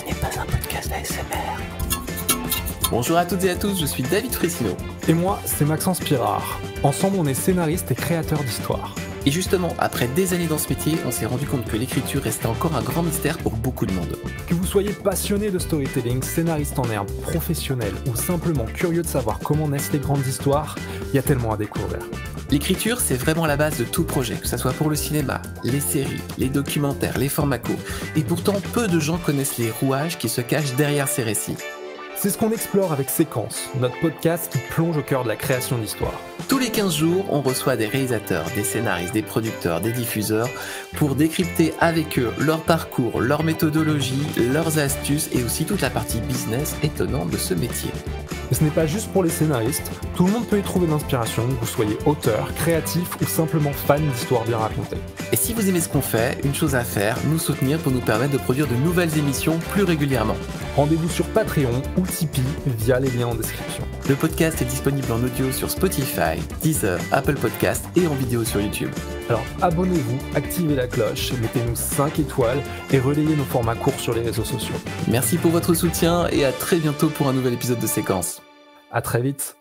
Ceci n'est pas un podcast ASMR. Bonjour à toutes et à tous, je suis David Frissino. Et moi, c'est Maxence Pirard. Ensemble, on est scénariste et créateur d'histoires. Et justement, après des années dans ce métier, on s'est rendu compte que l'écriture restait encore un grand mystère pour beaucoup de monde. Que vous soyez passionné de storytelling, scénariste en herbe, professionnel ou simplement curieux de savoir comment naissent les grandes histoires, il y a tellement à découvrir. L'écriture, c'est vraiment la base de tout projet, que ce soit pour le cinéma, les séries, les documentaires, les formats courts. Et pourtant, peu de gens connaissent les rouages qui se cachent derrière ces récits. C'est ce qu'on explore avec Séquence, notre podcast qui plonge au cœur de la création d'histoires. Tous les 15 jours, on reçoit des réalisateurs, des scénaristes, des producteurs, des diffuseurs pour décrypter avec eux leur parcours, leur méthodologie, leurs astuces et aussi toute la partie business étonnante de ce métier. Mais ce n'est pas juste pour les scénaristes, tout le monde peut y trouver de l'inspiration, que vous soyez auteur, créatif ou simplement fan d'histoires bien racontées. Et si vous aimez ce qu'on fait, une chose à faire, nous soutenir pour nous permettre de produire de nouvelles émissions plus régulièrement. Rendez-vous sur Patreon ou Tipeee via les liens en description. Le podcast est disponible en audio sur Spotify, Deezer, Apple Podcasts et en vidéo sur YouTube. Alors abonnez-vous, activez la cloche, mettez-nous 5 étoiles et relayez nos formats courts sur les réseaux sociaux. Merci pour votre soutien et à très bientôt pour un nouvel épisode de Séquence. À très vite.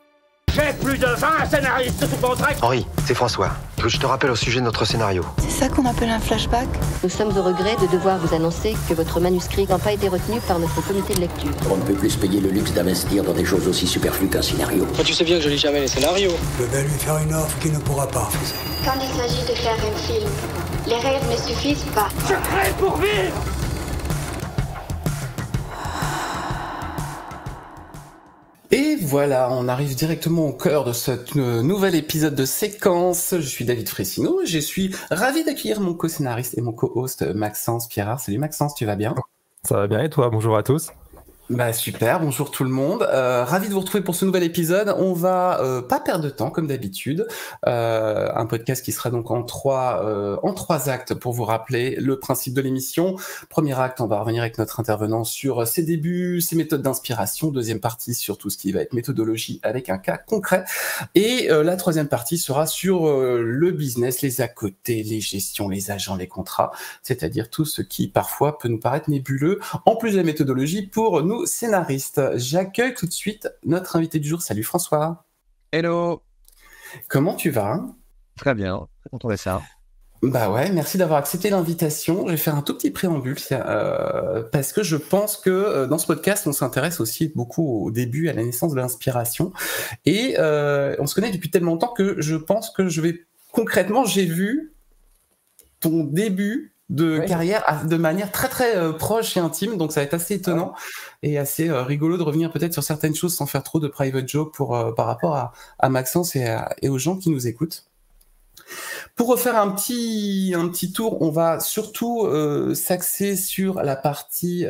J'ai plus de 20 scénaristes sous contrat. Henri, c'est François. Écoute, je te rappelle au sujet de notre scénario. C'est ça qu'on appelle un flashback? Nous sommes au regret de devoir vous annoncer que votre manuscrit n'a pas été retenu par notre comité de lecture. On ne peut plus se payer le luxe d'investir dans des choses aussi superflues qu'un scénario. Toi, tu sais bien que je lis jamais les scénarios. Je vais lui faire une offre qu'il ne pourra pas refuser. Quand il s'agit de faire un film, les rêves ne suffisent pas. Je crée pour vivre. Et voilà, on arrive directement au cœur de ce nouvel épisode de Séquence. Je suis David Frissino et je suis ravi d'accueillir mon co-scénariste et mon co-host Maxence Pirard. Salut Maxence, tu vas bien ? Ça va bien et toi ? Bonjour à tous. Bah super, bonjour tout le monde. Ravi de vous retrouver pour ce nouvel épisode. On va pas perdre de temps comme d'habitude. Un podcast qui sera donc en trois actes pour vous rappeler le principe de l'émission. Premier acte, on va revenir avec notre intervenant sur ses débuts, ses méthodes d'inspiration. Deuxième partie sur tout ce qui va être méthodologie avec un cas concret. Et la troisième partie sera sur le business, les à côté, les gestions, les agents, les contrats, c'est-à-dire tout ce qui parfois peut nous paraître nébuleux. En plus de la méthodologie pour nous scénariste. J'accueille tout de suite notre invité du jour. Salut François. Hello. Comment tu vas ? Très bien, très content de ça. Bah ouais, merci d'avoir accepté l'invitation. Je vais faire un tout petit préambule parce que je pense que dans ce podcast, on s'intéresse aussi beaucoup au début, à la naissance de l'inspiration. Et on se connaît depuis tellement longtemps que je pense que j'ai vu ton début de carrière de manière très très proche et intime, donc ça va être assez étonnant et assez rigolo de revenir peut-être sur certaines choses sans faire trop de private joke par rapport à Maxence et aux gens qui nous écoutent. Pour refaire un petit tour, on va surtout s'axer sur la partie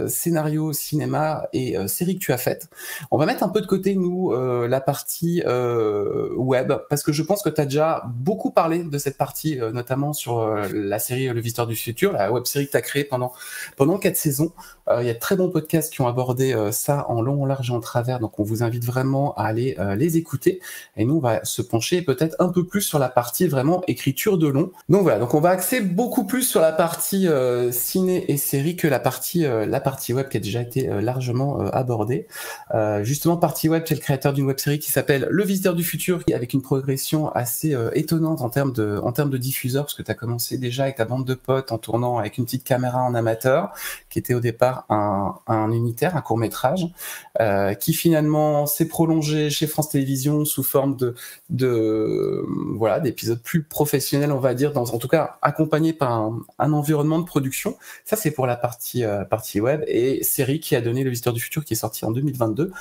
scénario, cinéma et série que tu as faite. On va mettre un peu de côté, nous, la partie web, parce que je pense que tu as déjà beaucoup parlé de cette partie, notamment sur la série Le Visiteur du Futur, la web série que tu as créée pendant 4 saisons. Il y a de très bons podcasts qui ont abordé ça en long, en large et en travers, donc on vous invite vraiment à aller les écouter. Et nous, on va se pencher peut-être un peu plus sur la partie vraiment écriture de long. Donc voilà, donc on va axer beaucoup plus sur la partie ciné et série que la partie web qui a déjà été largement abordée. Justement, partie web, tu es le créateur d'une web série qui s'appelle Le Visiteur du Futur, avec une progression assez étonnante en termes de diffuseurs, parce que tu as commencé déjà avec ta bande de potes en tournant avec une petite caméra en amateur, qui était au départ un unitaire, un court-métrage, qui finalement s'est prolongé chez France Télévisions sous forme d'épisodes plus professionnels, on va dire, en tout cas accompagné par un environnement de production. Ça, c'est pour la partie web. Et série qui a donné Le Visiteur du Futur, qui est sorti en 2022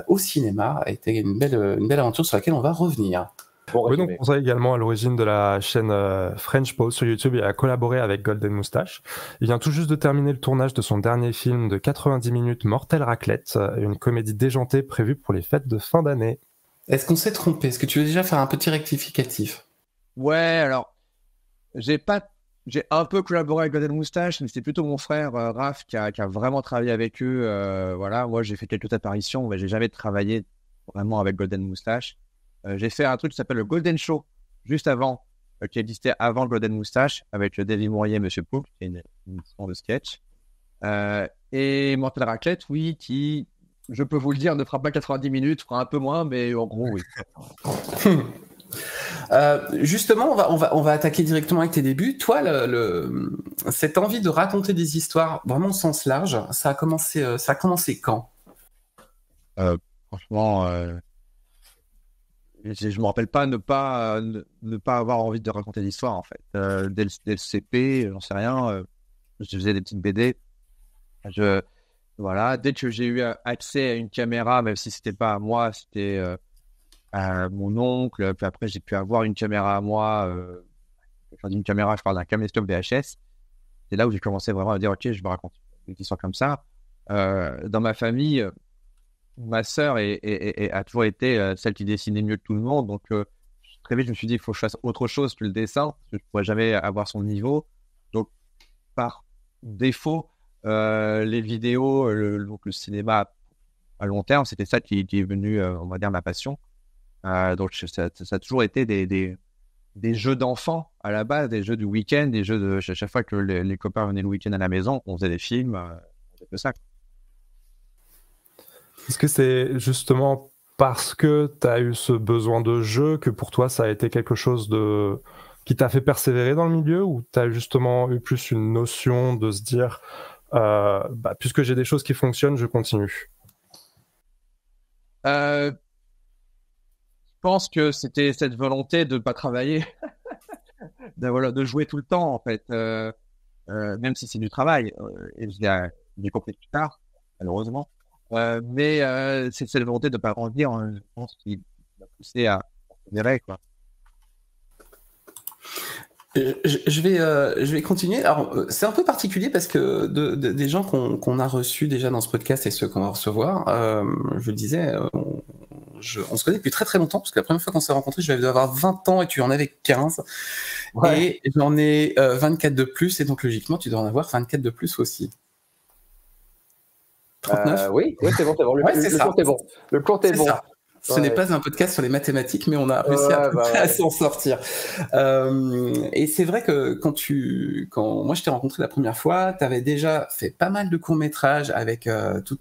au cinéma, a été une belle aventure sur laquelle on va revenir. Oui, donc on est également à l'origine de la chaîne French Pause sur YouTube et a collaboré avec Golden Moustache. Il vient tout juste de terminer le tournage de son dernier film de 90 minutes, Mortel Raclette, une comédie déjantée prévue pour les fêtes de fin d'année. Est-ce qu'on s'est trompé ? Est-ce que tu veux déjà faire un petit rectificatif ? Ouais, alors, j'ai un peu collaboré avec Golden Moustache, mais c'était plutôt mon frère Raph qui a vraiment travaillé avec eux. Voilà, moi j'ai fait quelques apparitions, mais j'ai jamais travaillé vraiment avec Golden Moustache. J'ai fait un truc qui s'appelle le Golden Show, juste avant, qui existait avant le Golden Moustache, avec David Mourier et Monsieur Poulpe, qui est une émission de sketch. Et Mortel Raclette, oui, qui, je peux vous le dire, ne fera pas 90 minutes, fera un peu moins, mais en gros, oui. Justement, on va attaquer directement avec tes débuts. Toi, cette envie de raconter des histoires vraiment au sens large, ça a commencé quand? Franchement, je me rappelle pas ne pas avoir envie de raconter l'histoire, en fait. Dès le CP, j'en sais rien, je faisais des petites BD. Voilà, dès que j'ai eu accès à une caméra, même si c'était pas à moi, c'était à mon oncle, puis après j'ai pu avoir une caméra à moi, quand je dis une caméra, je parle d'un caméscope VHS. C'est là où j'ai commencé vraiment à dire, ok, je me raconte une histoire comme ça. Dans ma famille, ma sœur a toujours été celle qui dessinait mieux que tout le monde, donc très vite je me suis dit, il faut que je fasse autre chose que le dessin, parce que je ne pourrais jamais avoir son niveau. Donc par défaut, les vidéos, donc le cinéma à long terme, c'était ça qui est venu, on va dire, ma passion. Donc ça a toujours été des jeux d'enfants à la base, des jeux du week-end, des jeux de chaque fois que les copains venaient le week-end à la maison, on faisait des films, on faisait que ça. Est-ce que c'est justement parce que tu as eu ce besoin de jeu que pour toi ça a été quelque chose qui t'a fait persévérer dans le milieu, ou tu as justement eu plus une notion de se dire puisque j'ai des choses qui fonctionnent, je continue? Je pense que c'était cette volonté de ne pas travailler, de jouer tout le temps en fait, même si c'est du travail, et j'ai compris plus tard, malheureusement. Mais c'est cette volonté de ne pas grandir, je pense, qui m'a poussé à persévérer, quoi. Je vais continuer. Alors, c'est un peu particulier parce que des gens qu'on a reçus déjà dans ce podcast et ceux qu'on va recevoir, je le disais, on se connaît depuis très très longtemps, parce que la première fois qu'on s'est rencontrés, je devais avoir 20 ans et tu en avais 15. Ouais. Et j'en ai 24 de plus, et donc logiquement, tu dois en avoir 24 de plus aussi. 39 Oui, c'est bon. Le compte est bon. Le compte est bon. Ça. Ce n'est pas un podcast sur les mathématiques, mais on a réussi à s'en sortir. Et c'est vrai que quand moi je t'ai rencontré la première fois, tu avais déjà fait pas mal de courts-métrages avec tous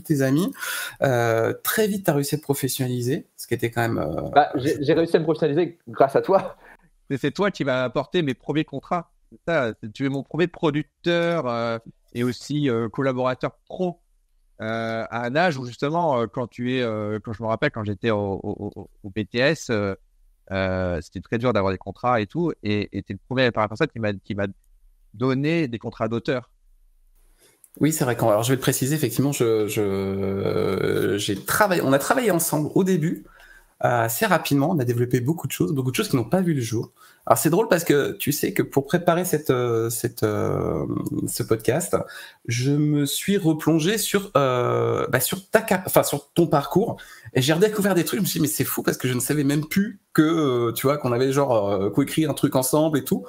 tes amis. Très vite, tu as réussi à te professionnaliser, ce qui était quand même... J'ai réussi à me professionnaliser grâce à toi. C'est toi qui m'as apporté mes premiers contrats. Tu es mon premier producteur et aussi collaborateur pro. À un âge où justement quand je me rappelle quand j'étais au BTS, c'était très dur d'avoir des contrats et tout, et t'es le premier personne qui m'a donné des contrats d'auteur. Oui, c'est vrai. Alors je vais le préciser, effectivement, on a travaillé ensemble au début. Assez rapidement, on a développé beaucoup de choses qui n'ont pas vu le jour. Alors c'est drôle parce que tu sais que pour préparer ce podcast, je me suis replongé sur ton parcours, et j'ai redécouvert des trucs. Je me suis dit, mais c'est fou parce que je ne savais même plus que tu vois qu'on avait coécrit un truc ensemble et tout,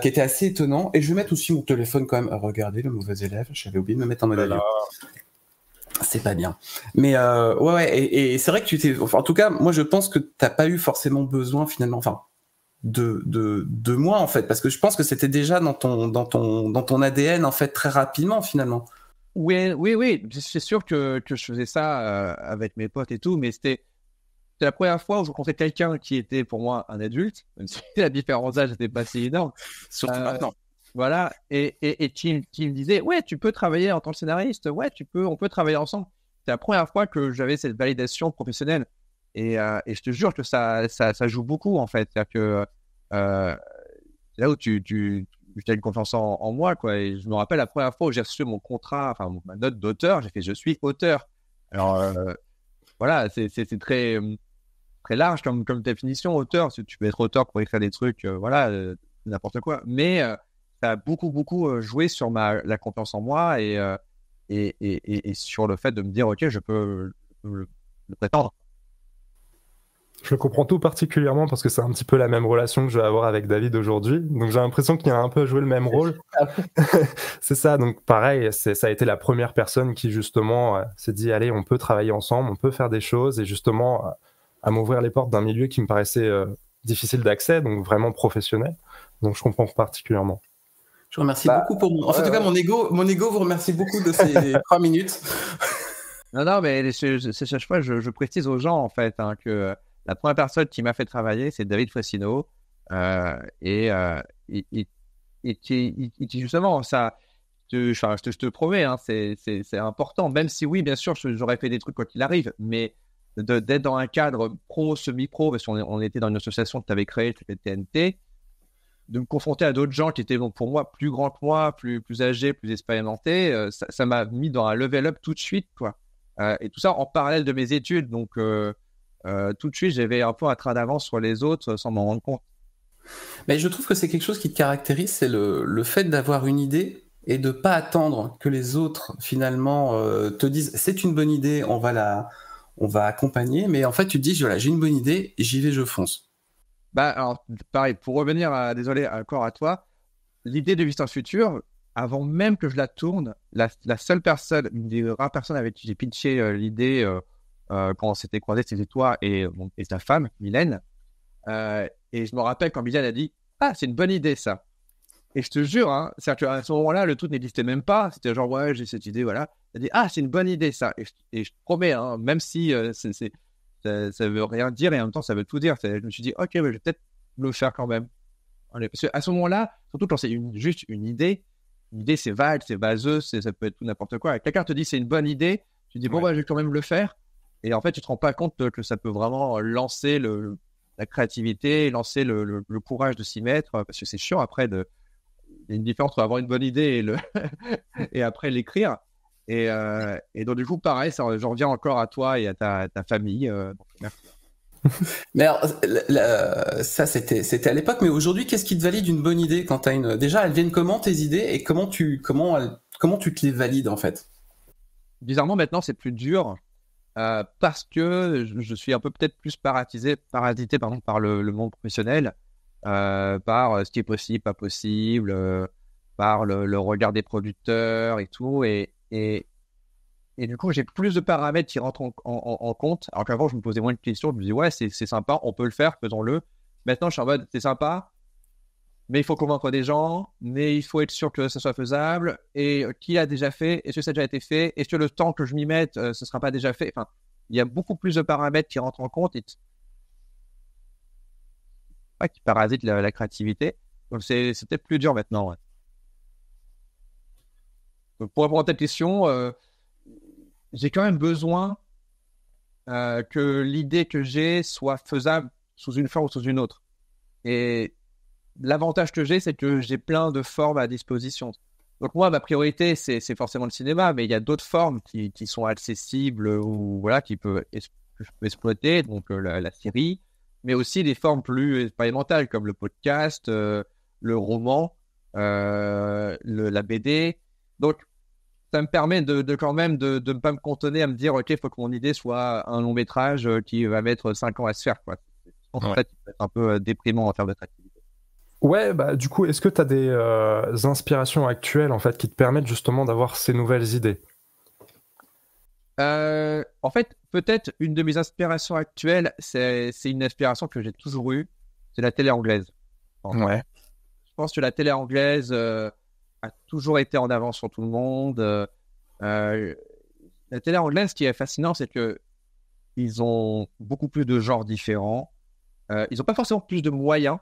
qui était assez étonnant. Et je vais mettre aussi mon téléphone quand même à regarder, le mauvais élève. J'avais oublié de me mettre en mode avion. C'est pas bien. Mais et c'est vrai que en tout cas, moi je pense que t'as pas eu forcément besoin finalement, de moi en fait, parce que je pense que c'était déjà dans ton ADN en fait très rapidement finalement. Oui, c'est sûr que je faisais ça avec mes potes et tout, mais c'était la première fois où je rencontrais quelqu'un qui était pour moi un adulte, même si la différence d'âge n'était pas si énorme. Surtout maintenant. Voilà, et qui me disait, ouais, tu peux travailler en tant que scénariste, ouais, on peut travailler ensemble. C'est la première fois que j'avais cette validation professionnelle, et je te jure que ça joue beaucoup en fait. C'est-à-dire que c'est là où tu as une confiance en moi, quoi. Et je me rappelle la première fois où j'ai reçu mon contrat, enfin ma note d'auteur, j'ai fait je suis auteur. Alors voilà, c'est très très large comme définition, auteur. Tu peux être auteur pour écrire des trucs, n'importe quoi, mais ça a beaucoup joué sur la confiance en moi et sur le fait de me dire ok, je peux le prétendre. Je comprends tout particulièrement parce que c'est un petit peu la même relation que je vais avoir avec David aujourd'hui, donc j'ai l'impression qu'il a un peu joué le même rôle. C'est ça, donc pareil, ça a été la première personne qui justement s'est dit allez, on peut travailler ensemble, on peut faire des choses, et justement à m'ouvrir les portes d'un milieu qui me paraissait difficile d'accès, donc vraiment professionnel. Donc je comprends particulièrement. Je vous remercie beaucoup pour en tout cas, mon ego vous remercie beaucoup de ces 3 minutes. Non, mais chaque fois, je précise aux gens, en fait, que la première personne qui m'a fait travailler, c'est David Fressino. Et justement, ça, je te promets, c'est important. Même si, oui, bien sûr, j'aurais fait des trucs quoi qu'il arrive, mais d'être dans un cadre pro, semi-pro, parce qu'on était dans une association que tu avais créée, qui était TNT, de me confronter à d'autres gens qui étaient, pour moi, plus grands que moi, plus âgés, plus expérimentés, ça m'a mis dans un level up tout de suite, quoi. Et tout ça en parallèle de mes études. Donc, tout de suite, j'avais un peu un train d'avance sur les autres sans m'en rendre compte. Mais je trouve que c'est quelque chose qui te caractérise, c'est le fait d'avoir une idée et de pas attendre que les autres, finalement, te disent « c'est une bonne idée, on va accompagner », mais en fait, tu te dis « voilà, j'ai une bonne idée, j'y vais, je fonce ». Alors, pareil, pour revenir, désolé, encore à toi, l'idée de Visiteurs Futur, avant même que je la tourne, la seule personne, une des rares personnes avec qui j'ai pitché l'idée quand on s'était croisés, c'était toi et ta femme, Mylène. Et je me rappelle quand Mylène a dit « ah, c'est une bonne idée, ça ». Et je te jure, c'est-à-dire qu'à ce moment-là, le truc n'existait même pas. C'était genre « ouais, j'ai cette idée, voilà ». Elle a dit « ah, c'est une bonne idée, ça ». Et je te promets, même si ça veut rien dire et en même temps, ça veut tout dire. Je me suis dit « ok, je vais peut-être le faire quand même ». Parce qu'à ce moment-là, surtout quand c'est juste une idée, c'est vague, c'est vaseux, ça peut être tout n'importe quoi. Et quelqu'un te dit c'est une bonne idée, tu dis bon, je vais quand même le faire. Et en fait, tu te rends pas compte que ça peut vraiment lancer la créativité, lancer le courage de s'y mettre, parce que c'est chiant après il y a une différence entre avoir une bonne idée et après l'écrire. Et donc, du coup, pareil, j'en reviens encore à toi et à ta famille. Donc, merci. Mais alors, ça c'était à l'époque, mais aujourd'hui, qu'est-ce qui te valide une bonne idée quand t'as une... Déjà, elles viennent comment tes idées et comment tu te les valides en fait? Bizarrement, maintenant, c'est plus dur parce que je suis un peu peut-être plus parasité par le monde professionnel, par ce qui est possible, pas possible, par le regard des producteurs et tout. Et du coup, j'ai plus de paramètres qui rentrent en compte. Alors qu'avant, je me posais moins de questions. Je me disais, ouais, c'est sympa, on peut le faire, faisons-le. Maintenant, je suis en mode, c'est sympa, mais il faut convaincre des gens, mais il faut être sûr que ça soit faisable. Et qui l'a déjà fait? Est-ce que ça a déjà été fait? Est-ce que le temps que je m'y mette, ce ne sera pas déjà fait? Enfin, il y a beaucoup plus de paramètres qui rentrent en compte et qui parasitent la créativité. Donc, c'est peut-être plus dur maintenant. Ouais. Donc, pour répondre à ta question, j'ai quand même besoin que l'idée que j'ai soit faisable sous une forme ou sous une autre. Et l'avantage que j'ai, c'est que j'ai plein de formes à disposition. Donc moi, ma priorité, c'est forcément le cinéma, mais il y a d'autres formes qui sont accessibles ou voilà, que je peux exploiter, donc la série, mais aussi des formes plus expérimentales comme le podcast, le roman, la BD. Donc, ça me permet de quand même de ne pas me cantonner à me dire ok, il faut que mon idée soit un long métrage qui va mettre 5 ans à se faire, quoi. En fait, ça peut être un peu déprimant en termes de créativité. Ouais, du coup, est-ce que tu as des inspirations actuelles en fait qui te permettent justement d'avoir ces nouvelles idées? En fait, peut-être une de mes inspirations actuelles, c'est une inspiration que j'ai toujours eue, c'est la télé anglaise. Ouais. Je pense que la télé anglaise a toujours été en avance sur tout le monde. La télé anglaise, ce qui est fascinant, c'est que ils ont beaucoup plus de genres différents. Ils n'ont pas forcément plus de moyens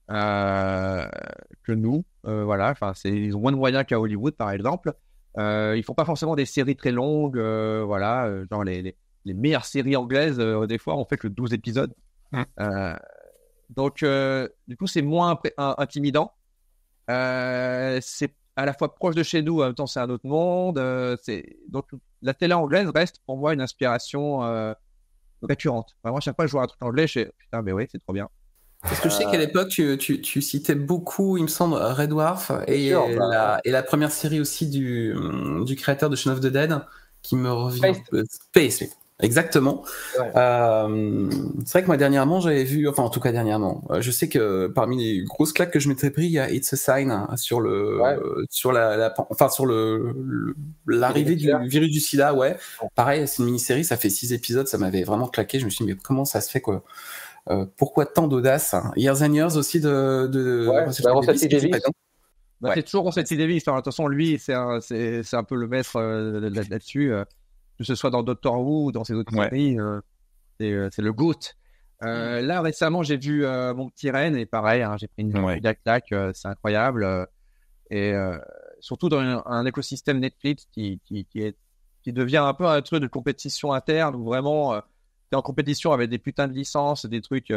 que nous. Voilà, enfin, ils ont moins de moyens qu'à Hollywood, par exemple. Ils font pas forcément des séries très longues. Voilà, genre les meilleures séries anglaises, des fois, on fait que 12 épisodes. Donc, du coup, c'est moins intimidant. C'est à la fois proche de chez nous, en même temps c'est un autre monde. Donc la télé anglaise reste pour moi une inspiration récurrente. Vraiment, chaque fois que je vois un truc anglais, je fais putain, mais oui, c'est trop bien. Parce que je sais qu'à l'époque, tu citais beaucoup, il me semble, Red Dwarf et la première série aussi du créateur de Shaun of the Dead qui me revient. Space. Exactement. Ouais. C'est vrai que moi dernièrement j'avais vu, enfin en tout cas dernièrement, je sais que parmi les grosses claques que je m'étais pris, il y a It's a Sign sur l'arrivée du virus du sida. Ouais. Pareil, c'est une mini-série, ça fait 6 épisodes, ça m'avait vraiment claqué. Je me suis dit mais comment ça se fait quoi? Pourquoi tant d'audace? Years and Years aussi de C'est toujours Russell Davies. Enfin, de toute façon, lui, c'est un peu le maître là-dessus. Que ce soit dans Doctor Who ou dans ses autres séries, c'est le GOAT. Là, récemment, j'ai vu Mon Petit Reine, et pareil, hein, j'ai pris une claque, c'est incroyable. Et surtout dans un écosystème Netflix qui devient un peu un truc de compétition interne, où vraiment, t'es en compétition avec des putains de licences, des trucs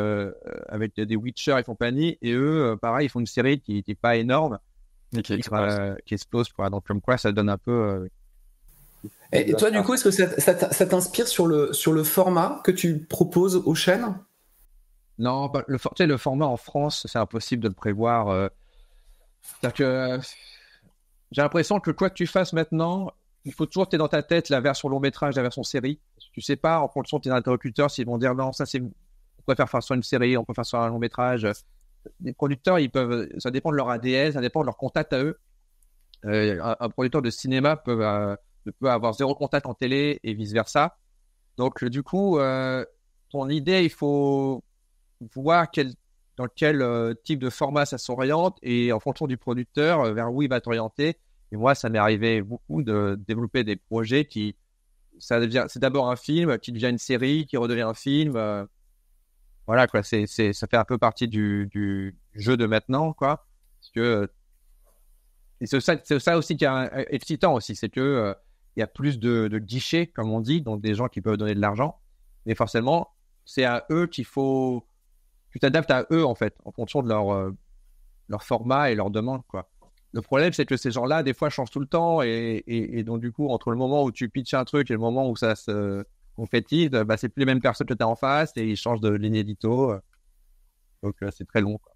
avec des Witcher et compagnie, et eux, pareil, ils font une série qui n'est pas énorme, mais qui explose, quoi. Donc, comme quoi, ça donne un peu... Et toi, du coup, est-ce que ça t'inspire sur le format que tu proposes aux chaînes ? Non, le format en France, c'est impossible de le prévoir. C'est-à-dire que j'ai l'impression que quoi que tu fasses maintenant, il faut toujours que tu aies dans ta tête la version long métrage, la version série. Tu sais pas, en fonction de tes interlocuteurs, s'ils vont dire non, on préfère faire sur une série, on peut faire sur un long métrage. Les producteurs, ça dépend de leur ADN, ça dépend de leur contact à eux. Un producteur de cinéma peut avoir 0 contact en télé et vice-versa. Donc, du coup, ton idée, il faut voir dans quel type de format ça s'oriente, et en fonction du producteur, vers où il va t'orienter. Et moi, ça m'est arrivé beaucoup de développer des projets c'est d'abord un film qui devient une série, qui redevient un film. Voilà, quoi. Ça fait un peu partie du jeu de maintenant, quoi. Parce que, et c'est ça aussi qui est excitant aussi, c'est que il y a plus de guichets, comme on dit, donc des gens qui peuvent donner de l'argent. Mais forcément, c'est à eux qu'il faut... Tu t'adaptes à eux, en fait, en fonction de leur format et leur demande, quoi. Le problème, c'est que ces gens-là, des fois, changent tout le temps. Et donc, du coup, entre le moment où tu pitches un truc et le moment où ça se concrétise, c'est plus les mêmes personnes que tu as en face, et ils changent de ligne édito. Donc, c'est très long, quoi.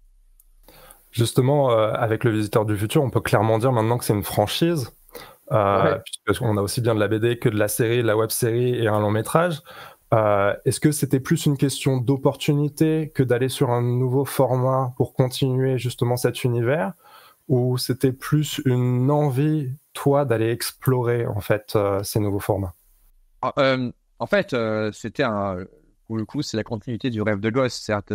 Justement, avec Le Visiteur du Futur, on peut clairement dire maintenant que c'est une franchise. Puisqu'on a aussi bien de la BD que de la série, de la web-série et un long métrage. Est-ce que c'était plus une question d'opportunité que d'aller sur un nouveau format pour continuer justement cet univers, ou c'était plus une envie, toi, d'aller explorer en fait ces nouveaux formats? En fait, c'était pour le coup, c'est la continuité du rêve de gosse. Certes,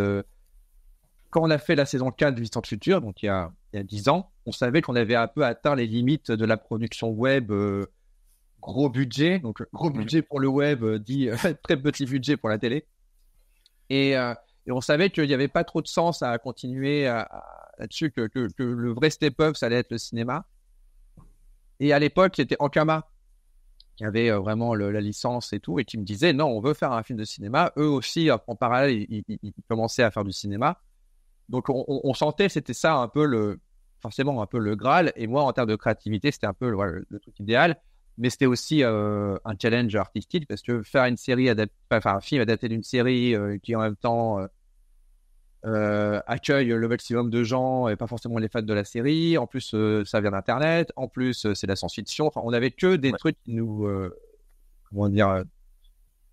quand on a fait la saison 4 du Visiteur du Futur, donc il y a 10 ans, on savait qu'on avait un peu atteint les limites de la production web. Gros budget, donc gros budget pour le web dit très petit budget pour la télé. Et on savait qu'il n'y avait pas trop de sens à continuer là-dessus, que le vrai step-up, ça allait être le cinéma. Et à l'époque, c'était Ankama qui avait vraiment la licence et tout, et qui me disait non, on veut faire un film de cinéma. Eux aussi, en parallèle, ils commençaient à faire du cinéma. Donc on sentait, c'était ça forcément un peu le Graal. Et moi, en termes de créativité, c'était un peu le truc idéal. Mais c'était aussi un challenge artistique, parce que faire un film adapté d'une série qui en même temps accueille le maximum de gens et pas forcément les fans de la série. En plus, ça vient d'Internet. En plus, c'est la science-fiction. Enfin, on n'avait que des trucs qui nous,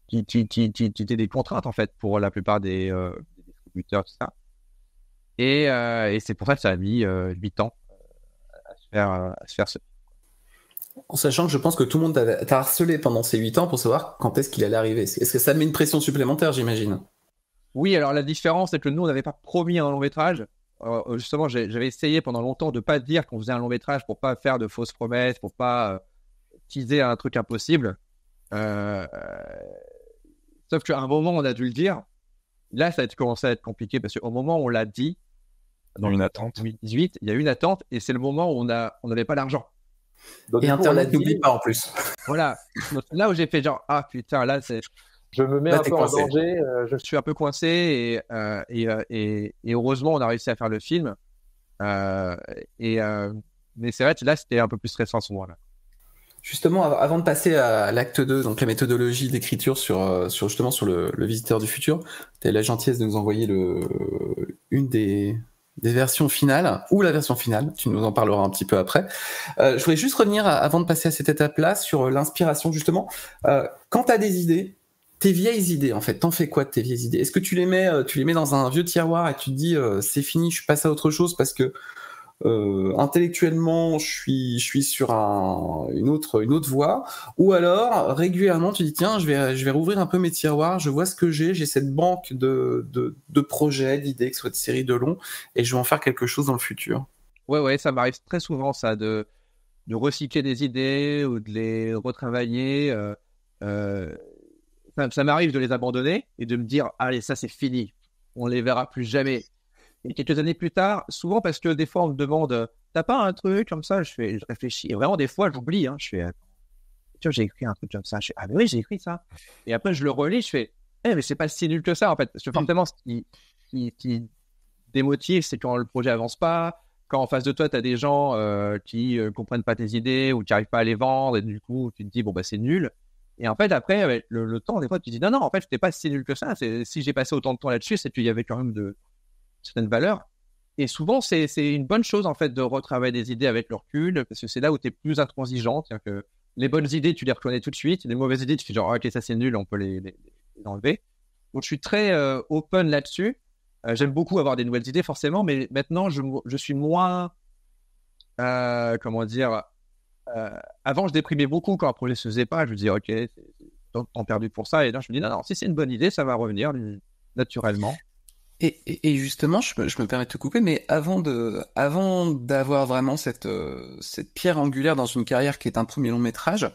qui étaient des contraintes en fait pour la plupart des distributeurs, tout ça. Et c'est pour ça que ça a mis 8 ans à se faire ce. En sachant que je pense que tout le monde t'a harcelé pendant ces 8 ans pour savoir quand est-ce qu'il allait arriver. Est-ce que ça met une pression supplémentaire, j'imagine? Oui, alors la différence, c'est que nous, on n'avait pas promis un long métrage. Justement, j'avais essayé pendant longtemps de ne pas dire qu'on faisait un long métrage pour pas faire de fausses promesses, pour pas teaser un truc impossible. Sauf qu'à un moment, on a dû le dire. Là, ça a commencé à être compliqué, parce qu'au moment où on l'a dit, dans une attente. En 2018, il y a eu une attente, et c'est le moment où on n'avait pas l'argent. Donc, et Internet n'oublie pas en plus. Voilà. Donc, là où j'ai fait genre, ah putain, là c'est. Je me mets un peu en danger. Je suis un peu coincé, et heureusement on a réussi à faire le film. Mais c'est vrai que là c'était un peu plus stressant à ce moment-là. Justement, avant de passer à l'acte 2, donc la méthodologie d'écriture sur le Visiteur du Futur, tu as la gentillesse de nous envoyer une des versions finales, ou la version finale, tu nous en parleras un petit peu après. Je voulais juste revenir, avant de passer à cette étape-là, sur l'inspiration, justement. Quand tu as des idées, tes vieilles idées, en fait, t'en fais quoi de tes vieilles idées? Est-ce que tu les mets dans un vieux tiroir et tu te dis c'est fini, je passe à autre chose parce que intellectuellement je suis sur une autre voie, ou alors régulièrement tu dis tiens, je vais rouvrir un peu mes tiroirs, je vois ce que j'ai cette banque de projets, d'idées, que ce soit de séries, de longs, et je vais en faire quelque chose dans le futur? Ouais, ça m'arrive très souvent, ça, de recycler des idées ou de les retravailler. Ça m'arrive de les abandonner et de me dire, allez, ça c'est fini, on les verra plus jamais. Et quelques années plus tard, souvent parce que des fois on me demande, t'as pas un truc comme ça? Je réfléchis. Et vraiment, des fois, j'oublie. Je fais, tiens, j'ai écrit un truc comme ça. Je fais, ah, mais oui, j'ai écrit ça. Et après, je le relis, je fais, mais c'est pas si nul que ça, en fait. Parce que forcément, ce qui démotive, c'est quand le projet avance pas, quand en face de toi, tu as des gens qui comprennent pas tes idées ou qui n'arrivent pas à les vendre, et du coup, tu te dis, bon, bah, c'est nul. Et en fait, après, avec le temps, des fois, tu te dis, non, en fait, c'était pas si nul que ça. Si j'ai passé autant de temps là-dessus, c'est qu'il y avait quand même de certaines valeurs. Et souvent, c'est une bonne chose, en fait, de retravailler des idées avec le recul, parce que c'est là où tu es plus intransigeant. C'est-à-dire que les bonnes idées, tu les reconnais tout de suite. Les mauvaises idées, tu fais genre, ok, ça c'est nul, on peut les enlever. Donc, je suis très open là-dessus. J'aime beaucoup avoir des nouvelles idées, forcément, mais maintenant, je suis moins, comment dire, avant, je déprimais beaucoup quand un projet se faisait pas. Je me disais, ok, c'est temps perdu pour ça. Et là, je me dis, non, si c'est une bonne idée, ça va revenir naturellement. Et justement, je me permets de te couper, mais avant d'avoir vraiment cette pierre angulaire dans une carrière qui est un premier long métrage,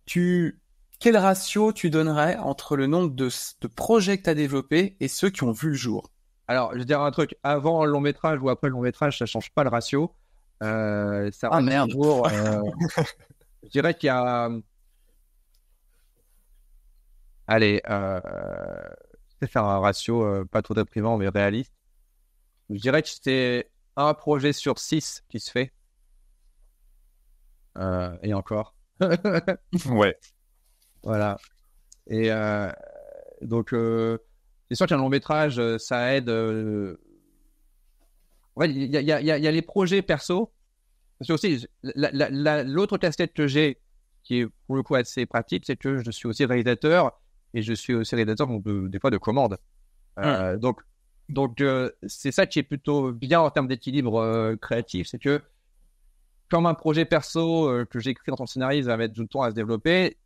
quel ratio tu donnerais entre le nombre de projets que tu as développés et ceux qui ont vu le jour? Alors, je vais dire un truc, avant le long métrage ou après le long métrage, ça change pas le ratio. Ça merde. Toujours, je dirais qu'il y a... Allez, je vais faire un ratio pas trop déprimant, mais réaliste. Je dirais que c'est un projet sur 6 qui se fait. Et encore. Ouais. Voilà. Et donc, c'est sûr qu'un long métrage, ça aide. Ouais, il y a les projets perso. Parce que aussi, l'autre casse-tête que j'ai, qui est pour le coup assez pratique, c'est que je suis aussi réalisateur et je suis aussi réalisateur des fois de commandes. Donc c'est ça qui est plutôt bien en termes d'équilibre créatif, c'est que comme un projet perso que j'écris dans ton scénario va mettre du temps à se développer,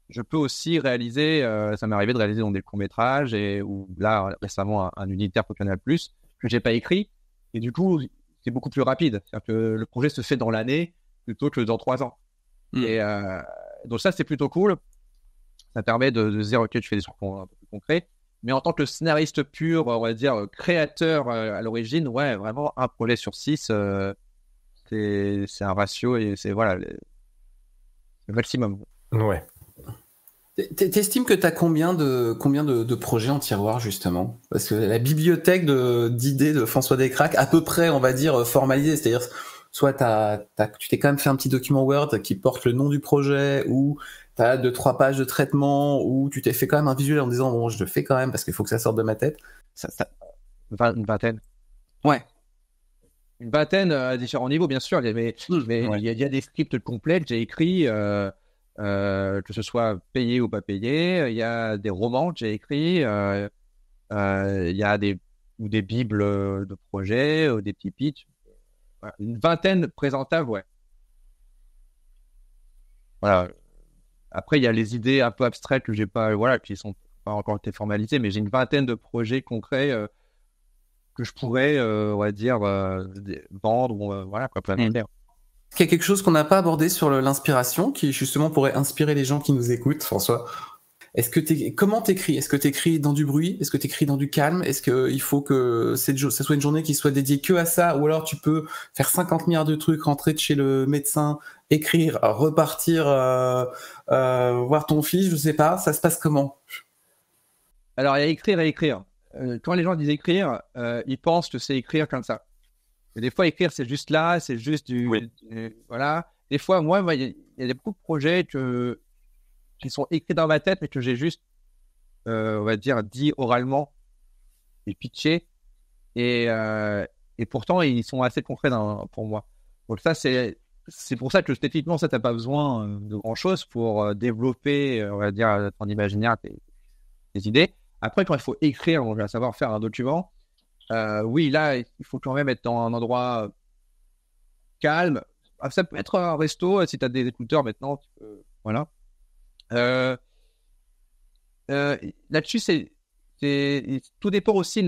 je peux aussi réaliser, ça m'est arrivé de réaliser dans des courts-métrages ou là récemment un unitaire pour Canal+, que j'ai pas écrit, et du coup c'est beaucoup plus rapide, c'est-à-dire que le projet se fait dans l'année plutôt que dans 3 ans. Et donc ça c'est plutôt cool, ça permet de se dire ok, tu fais des trucs un peu plus concrets, mais en tant que scénariste pur, on va dire créateur à l'origine, ouais, vraiment un projet sur 6, c'est un ratio et c'est voilà le maximum. Ouais. T'estimes que t'as combien de projets en tiroir, justement? Parce que la bibliothèque d'idées de François Descraques, à peu près, on va dire, formalisée, c'est-à-dire, soit tu t'es quand même fait un petit document Word qui porte le nom du projet, ou t'as 2-3 pages de traitement, ou tu t'es fait quand même un visuel en disant, bon, je le fais quand même parce qu'il faut que ça sorte de ma tête. Une vingtaine. Ouais. Une vingtaine à différents niveaux, bien sûr, mais il y a des scripts complets que j'ai écrits, que ce soit payé ou pas payé. Il y a des romans que j'ai écrits, il y a des bibles de projets, des petits pitchs. Voilà. Une vingtaine présentables, ouais. Voilà. Après, il y a les idées un peu abstraites que j'ai pas, voilà, qui sont pas encore été formalisées, mais j'ai une vingtaine de projets concrets que je pourrais, on va dire, vendre, ou voilà, quoi, plein de faire. Est-ce qu'il y a quelque chose qu'on n'a pas abordé sur l'inspiration qui justement pourrait inspirer les gens qui nous écoutent, François? Comment t'écris? Est-ce que t'écris dans du bruit? Est-ce que t'écris dans du calme? Est-ce qu'il faut que ça soit une journée qui soit dédiée que à ça? Ou alors tu peux faire 50 milliards de trucs, rentrer de chez le médecin, écrire, repartir, voir ton fils, je sais pas, ça se passe comment? Alors, il y a écrire et écrire. Quand les gens disent écrire, ils pensent que c'est écrire comme ça. Et des fois, écrire, c'est juste là, c'est juste voilà. Des fois, moi, il y a beaucoup de projets qui sont écrits dans ma tête, mais que j'ai juste, on va dire, dit oralement et pitché. Et pourtant, ils sont assez concrets pour moi. Donc ça, c'est pour ça que esthétiquement, ça, t'as pas besoin de grand-chose pour développer, on va dire, ton imaginaire, tes idées. Après, quand il faut écrire, on va savoir faire un document. Oui, là, il faut quand même être dans un endroit calme. Ça peut être un resto, si tu as des écouteurs maintenant. Voilà. Là-dessus, tout dépend aussi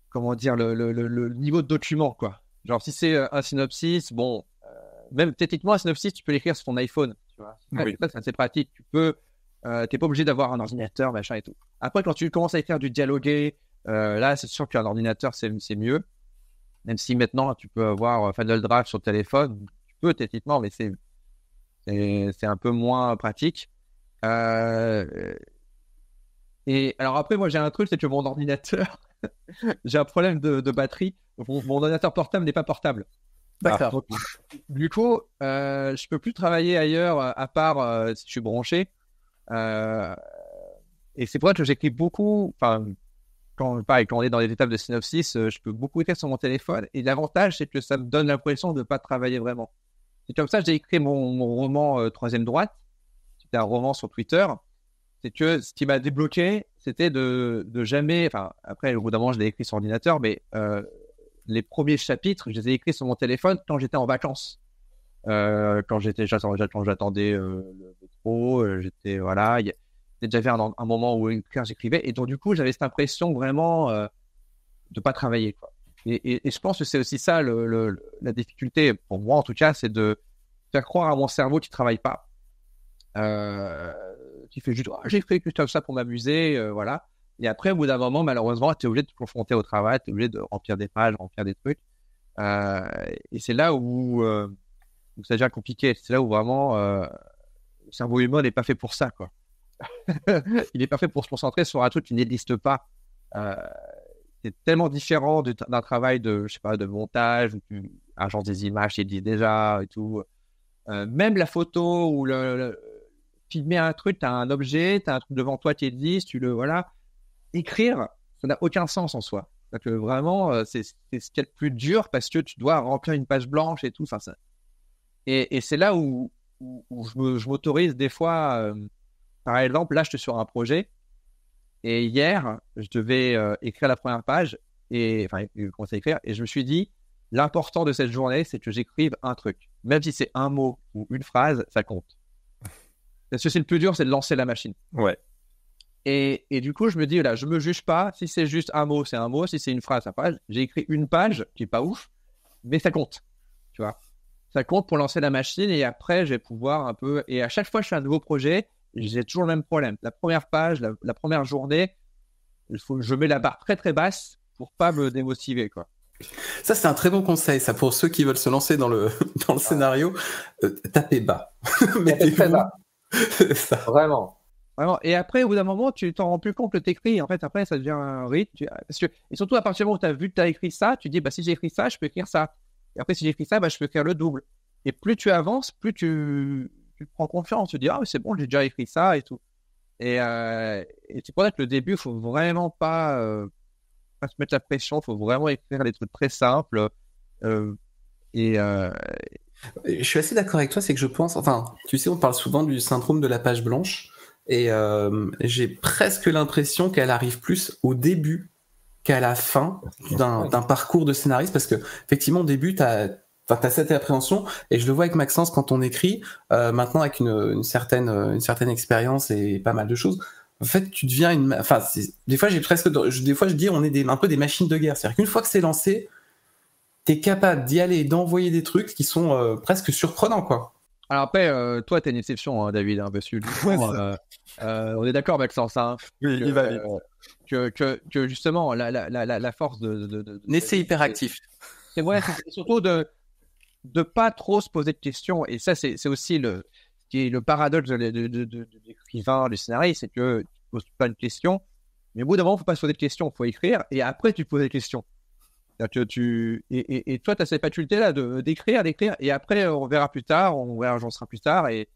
comment dire, le niveau de document, quoi. Genre, si c'est un synopsis, bon, même techniquement, un synopsis, tu peux l'écrire sur ton iPhone. Tu vois. Oui. Ça, c'est assez pratique. Tu peux, t'es pas obligé d'avoir un ordinateur, machin et tout. Après, quand tu commences à écrire du dialogué, là, c'est sûr qu'un ordinateur, c'est mieux. Même si maintenant, tu peux avoir Final Draft sur le téléphone. Tu peux techniquement, mais c'est un peu moins pratique. Et alors après, moi, j'ai un truc, c'est que mon ordinateur, j'ai un problème de batterie. Mon ordinateur portable n'est pas portable. D'accord. Donc, du coup, je peux plus travailler ailleurs à part si je suis branché. Et c'est pour ça que j'écris beaucoup. Enfin, quand on est dans les étapes de synopsis, je peux beaucoup écrire sur mon téléphone. Et l'avantage, c'est que ça me donne l'impression de ne pas travailler vraiment. C'est comme ça que j'ai écrit mon roman Troisième droite. C'était un roman sur Twitter. C'est que ce qui m'a débloqué, c'était de jamais... Enfin, après, au bout d'un moment, je l'ai écrit sur ordinateur, mais les premiers chapitres, je les ai écrits sur mon téléphone quand j'étais en vacances. Quand j'attendais le métro, j'étais... Voilà, j'avais un moment où j'écrivais. Et donc, du coup, j'avais cette impression vraiment de pas travailler, quoi. Et je pense que c'est aussi ça, la difficulté, pour moi en tout cas, c'est de faire croire à mon cerveau qu'il travaille pas. Qui fait juste j'ai fait comme ça pour m'amuser, voilà. Et après, au bout d'un moment, malheureusement, tu es obligé de te confronter au travail, tu es obligé de remplir des pages, remplir des trucs. Et c'est là où ça devient compliqué. C'est là où vraiment le cerveau humain n'est pas fait pour ça, quoi. Il n'est pas fait pour se concentrer sur un truc qui n'existe pas. C'est tellement différent d'un travail de, je sais pas, de montage, où tu agences des images, tu dis déjà et tout. Même la photo ou filmer un truc, tu as un objet, tu as un truc devant toi qui existe, voilà. Écrire, ça n'a aucun sens en soi. Donc, vraiment, c'est ce qui est le plus dur parce que tu dois remplir une page blanche et tout. Enfin, ça... et c'est là où je m'autorise des fois. Par exemple, là, je suis sur un projet et hier, je devais écrire la première page et commencer à écrire et je me suis dit, l'important de cette journée, c'est que j'écrive un truc. Même si c'est un mot ou une phrase, ça compte. Parce que c'est le plus dur, c'est de lancer la machine. Ouais. Et du coup, je me dis, là, je me juge pas. Si c'est juste un mot, c'est un mot. Si c'est une phrase, c'est une phrase. J'ai écrit une page qui est pas ouf, mais ça compte. Tu vois, ça compte pour lancer la machine et après, je vais pouvoir un peu. Et à chaque fois que je fais un nouveau projet, j'ai toujours le même problème. La première page, la première journée, je mets la barre très très basse pour pas me démotiver, quoi. Ça, c'est un très bon conseil, ça, pour ceux qui veulent se lancer dans le scénario. Tapez bas. Mettez très bas. Ça. Vraiment. Et après, au bout d'un moment, tu t'en rends plus compte que t'écris. En fait, après, ça devient un rythme. Et surtout, à partir du moment où tu as vu que tu as écrit ça, tu dis, si j'ai écrit ça, je peux écrire ça. Et après, si j'ai écrit ça, je peux écrire le double. Et plus tu avances, plus tu prends confiance. Tu dis, c'est bon, j'ai déjà écrit ça et tout. Et c'est pour ça que le début, il faut vraiment pas se mettre la pression. Il faut vraiment écrire des trucs très simples. Je suis assez d'accord avec toi, c'est que je pense, tu sais, on parle souvent du syndrome de la page blanche, et j'ai presque l'impression qu'elle arrive plus au début qu'à la fin d'un parcours de scénariste, parce que effectivement, au début, t'as cette appréhension, et je le vois avec Maxence quand on écrit, maintenant avec une certaine expérience et pas mal de choses. En fait, tu deviens des fois, je dis, on est un peu des machines de guerre, c'est-à-dire qu'une fois que c'est lancé, t'es capable d'y aller et d'envoyer des trucs qui sont presque surprenants, quoi. Alors après, toi, t'es une exception, hein, David, hein, parce que du coup, on est d'accord, Maxence, hein, oui, il va vite. Que justement, la force de Laissez hyperactif. C'est vrai, c'est surtout de pas trop se poser de questions. Et ça, c'est aussi le paradoxe de l'écrivain, du scénariste, c'est que tu poses pas une question, mais au bout d'un moment, faut pas se poser de questions, faut écrire, et après, tu poses des questions. Et toi, tu as cette faculté-là d'écrire, et après, on verra plus tard, on réagencera plus tard, et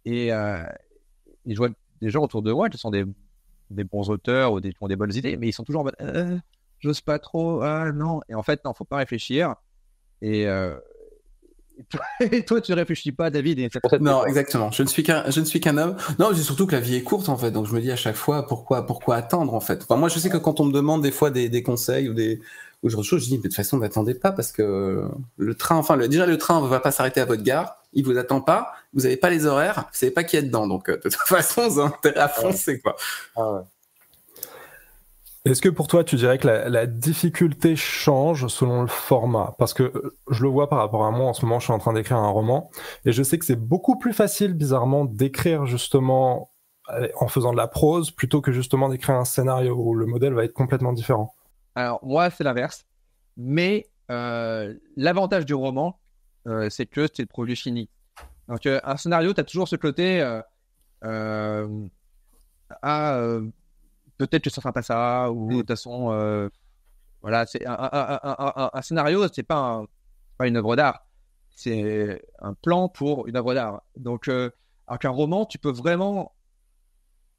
je vois des gens autour de moi qui sont des bons auteurs ou qui ont des bonnes idées, mais ils sont toujours en mode j'ose pas trop, non. Et en fait, non, faut pas réfléchir. Et toi, tu réfléchis pas, David. Non, exactement. Je ne suis qu'un homme. Non, c'est surtout que la vie est courte, en fait. Donc, je me dis à chaque fois, pourquoi attendre, en fait. Moi, je sais que quand on me demande des fois des conseils ou genre de choses, je dis, mais de toute façon, n'attendez pas parce que le train ne va pas s'arrêter à votre gare. Il vous attend pas. Vous n'avez pas les horaires. Vous savez pas qui est dedans. Donc, de toute façon, vous avez intérêt à foncer, quoi. Ah ouais. Est-ce que pour toi, tu dirais que la difficulté change selon le format? Parce que je le vois par rapport à moi, en ce moment, je suis en train d'écrire un roman, et je sais que c'est beaucoup plus facile, bizarrement, d'écrire justement en faisant de la prose, plutôt que justement d'écrire un scénario où le modèle va être complètement différent. Alors, moi, c'est l'inverse. Mais l'avantage du roman, c'est que c'est le produit fini. Donc, un scénario, tu as toujours ce côté... peut-être que ça sera pas ça, ou de toute façon, voilà, c'est un scénario, c'est pas une œuvre d'art, c'est un plan pour une œuvre d'art. Donc, alors qu'un roman, tu peux vraiment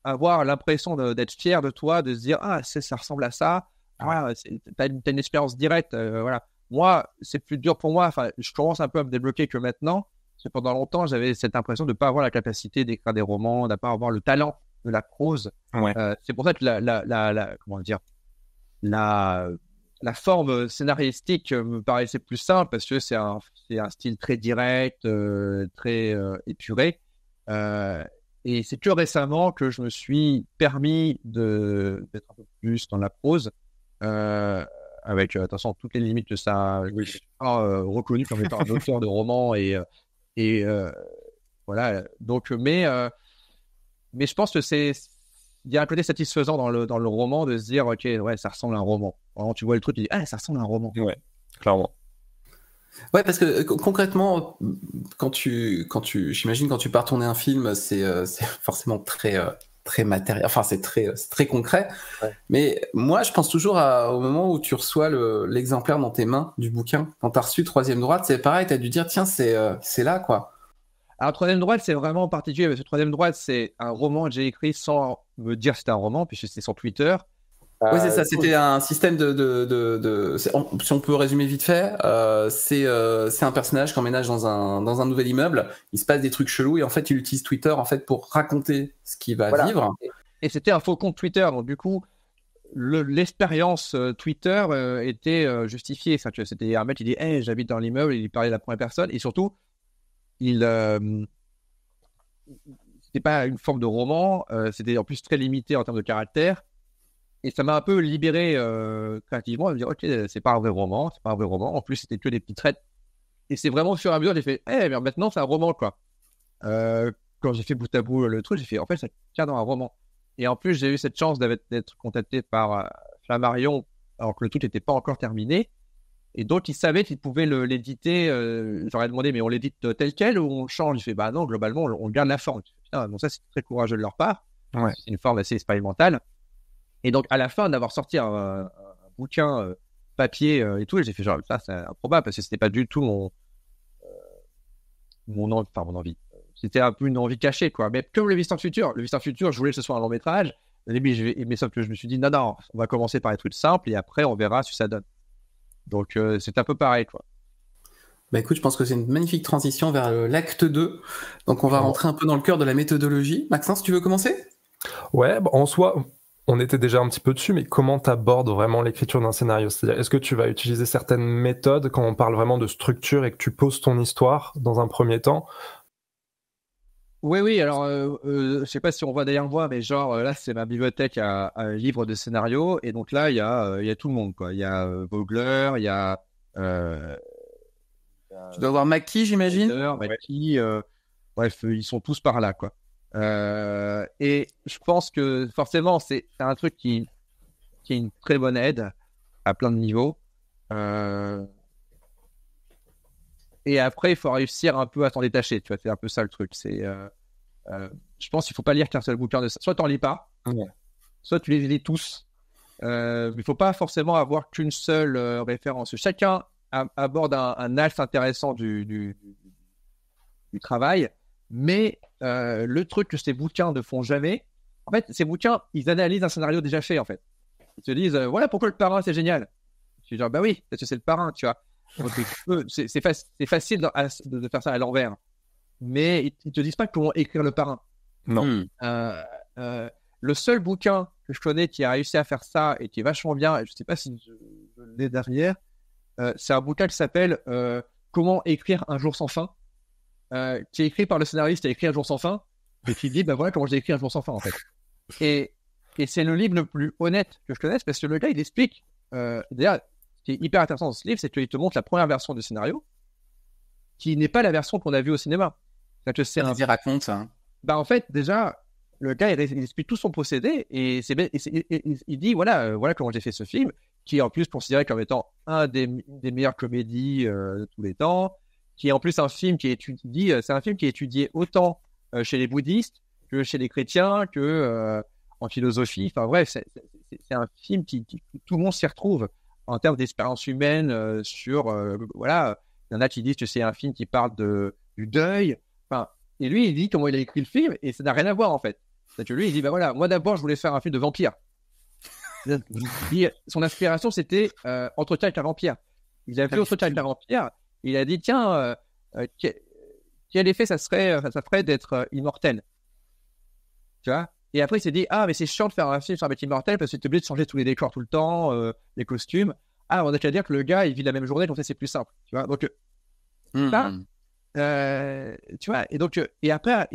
avoir l'impression d'être fier de toi, de se dire ça ressemble à ça, t'as une expérience directe, voilà. Moi, c'est plus dur pour moi. Enfin, je commence un peu à me débloquer que maintenant. Parce que pendant longtemps, j'avais cette impression de ne pas avoir la capacité d'écrire des romans, de ne pas avoir le talent de la prose. Ouais. C'est pour ça que la forme scénaristique me paraissait plus simple, parce que c'est un style très direct, très épuré. Et c'est que récemment que je me suis permis d'être un peu plus dans la prose, avec attention toutes les limites que ça reconnu comme étant un auteur de romans et voilà. Donc, mais je pense que il y a un côté satisfaisant dans le roman de se dire ok, ouais, ça ressemble à un roman. Vraiment, tu vois le truc, tu dis ça ressemble à un roman. Ouais, clairement. Ouais, parce que concrètement, j'imagine quand tu pars tourner un film, c'est forcément très matériel, enfin c'est très concret. Ouais. Mais moi, je pense toujours au moment où tu reçois l'exemplaire dans tes mains du bouquin. Quand t'as reçu Troisième Droite, c'est pareil, t'as dû dire tiens, c'est là quoi. Alors Troisième Droite, c'est vraiment particulier, parce que Troisième Droite, c'est un roman que j'ai écrit sans me dire que c'était un roman, puisque c'était sur Twitter. Oui, c'est ça. C'était un système si on peut résumer vite fait, c'est un personnage qui emménage dans un nouvel immeuble. Il se passe des trucs chelous et en fait, il utilise Twitter en fait pour raconter ce qu'il va vivre. Et c'était un faux compte Twitter, donc du coup, l'expérience Twitter était justifiée. C'était un mec qui dit hey, j'habite dans l'immeuble, il parlait à la première personne, et surtout, c'était pas une forme de roman, c'était en plus très limité en termes de caractère. Et ça m'a un peu libéré créativement, de me dire ok, c'est pas un vrai roman. En plus, c'était que des petits traits. Et c'est vraiment au fur et à mesure, j'ai fait mais maintenant c'est un roman quoi. Quand j'ai fait bout à bout le truc, j'ai fait en fait ça tient dans un roman. Et en plus, j'ai eu cette chance d'être contacté par Flammarion alors que le truc n'était pas encore terminé. Et donc, ils savaient qu'ils pouvaient l'éditer. J'aurais demandé, mais on l'édite tel quel ou on le change? Il fait non, globalement, on garde la forme. Putain, bon, ça, c'est très courageux de leur part. Ouais. C'est une forme assez expérimentale. Et donc, à la fin d'avoir sorti un bouquin papier et tout, j'ai fait genre, ça, c'est improbable parce que c'était pas du tout mon envie. C'était un peu une envie cachée, quoi. Mais comme le Vista Future, je voulais que ce soit un long métrage. Mais sauf que je me suis dit, non, on va commencer par des trucs simples et après, on verra si ça donne. Donc, c'est un peu pareil, quoi. Bah écoute, je pense que c'est une magnifique transition vers l'acte 2. Donc, on va rentrer un peu dans le cœur de la méthodologie. Maxence, tu veux commencer ? Ouais, en soi, on était déjà un petit peu dessus, mais comment tu abordes vraiment l'écriture d'un scénario ? C'est-à-dire, est-ce que tu vas utiliser certaines méthodes quand on parle vraiment de structure et que tu poses ton histoire dans un premier temps ? Oui, alors, je sais pas si on voit derrière moi, mais genre, là, c'est ma bibliothèque à livres de scénario, et donc là, il y a tout le monde, quoi. Il y a Vogler, il y a... tu dois avoir Mackie, j'imagine. Mackie, bref, ils sont tous par là, quoi. Et je pense que, forcément, c'est un truc qui est une très bonne aide à plein de niveaux. Et après, il faut réussir un peu à s'en détacher, tu vois, c'est un peu ça le truc. Je pense qu'il ne faut pas lire qu'un seul bouquin de ça. Soit tu n'en lis pas, soit tu les lis tous. Mais il ne faut pas forcément avoir qu'une seule référence. Chacun aborde un axe intéressant du travail, mais le truc que ces bouquins ne font jamais, en fait, ces bouquins, ils analysent un scénario déjà fait, en fait. Ils te disent, voilà pourquoi le parrain, c'est génial. Tu dis, bah oui, parce que c'est le parrain, tu vois. C'est facile de faire ça à l'envers, mais ils te disent pas comment écrire le parrain. Non. Le seul bouquin que je connais qui a réussi à faire ça et qui est vachement bien, je sais pas si je l'ai derrière, c'est un bouquin qui s'appelle Comment écrire un jour sans fin, qui est écrit par le scénariste qui a écrit Un jour sans fin, et qui dit voilà comment j'ai écrit Un jour sans fin en fait. Et Et c'est le livre le plus honnête que je connaisse parce que le gars, il explique. D'ailleurs, ce qui est hyper intéressant dans ce livre, c'est qu'il te montre la première version du scénario qui n'est pas la version qu'on a vue au cinéma. Vas-y, raconte ça. Bah, en fait, déjà, le gars, il explique tout son procédé et il dit voilà comment j'ai fait ce film, qui est en plus considéré comme étant un des meilleures comédies de tous les temps, qui est en plus un film qui c'est un film qui est étudié autant chez les bouddhistes que chez les chrétiens, que en philosophie. Enfin bref, c'est un film qui tout le monde s'y retrouve en termes d'expérience humaine sur voilà. Il y en a qui disent que c'est un film qui parle du deuil. Enfin, et lui, il dit comment il a écrit le film et ça n'a rien à voir en fait. C'est que lui, il dit bah voilà, moi d'abord je voulais faire un film de vampire. Son inspiration c'était Entretien avec un vampire. Il a vu Entretien avec un vampire. Il a dit tiens, quel effet ça ferait d'être immortel. Tu vois. Et après il s'est dit ah mais c'est chiant de faire un film sur un mec immortel parce que t'es obligé de changer tous les décors tout le temps, les costumes. Ah, on a qu'à dire que le gars, il vit la même journée, donc ça, c'est plus simple. Tu vois, donc, ça, tu vois, et donc, et après,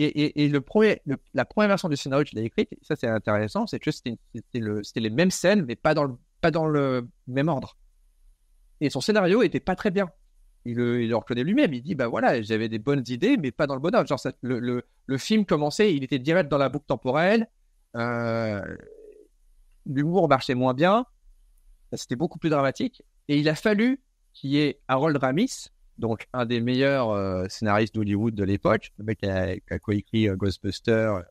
la première version du scénario qu'il a écrite, ça, c'est intéressant, c'est que c'était les mêmes scènes, mais pas dans le même ordre. Et son scénario était pas très bien. Il le reconnaît lui-même. Il dit, bah voilà, j'avais des bonnes idées, mais pas dans le bon ordre. Genre, le film commençait, il était direct dans la boucle temporelle, l'humour marchait moins bien. C'était beaucoup plus dramatique. Et il a fallu qu'il y ait Harold Ramis, donc un des meilleurs scénaristes d'Hollywood de l'époque, le mec qui a coécrit Ghostbusters,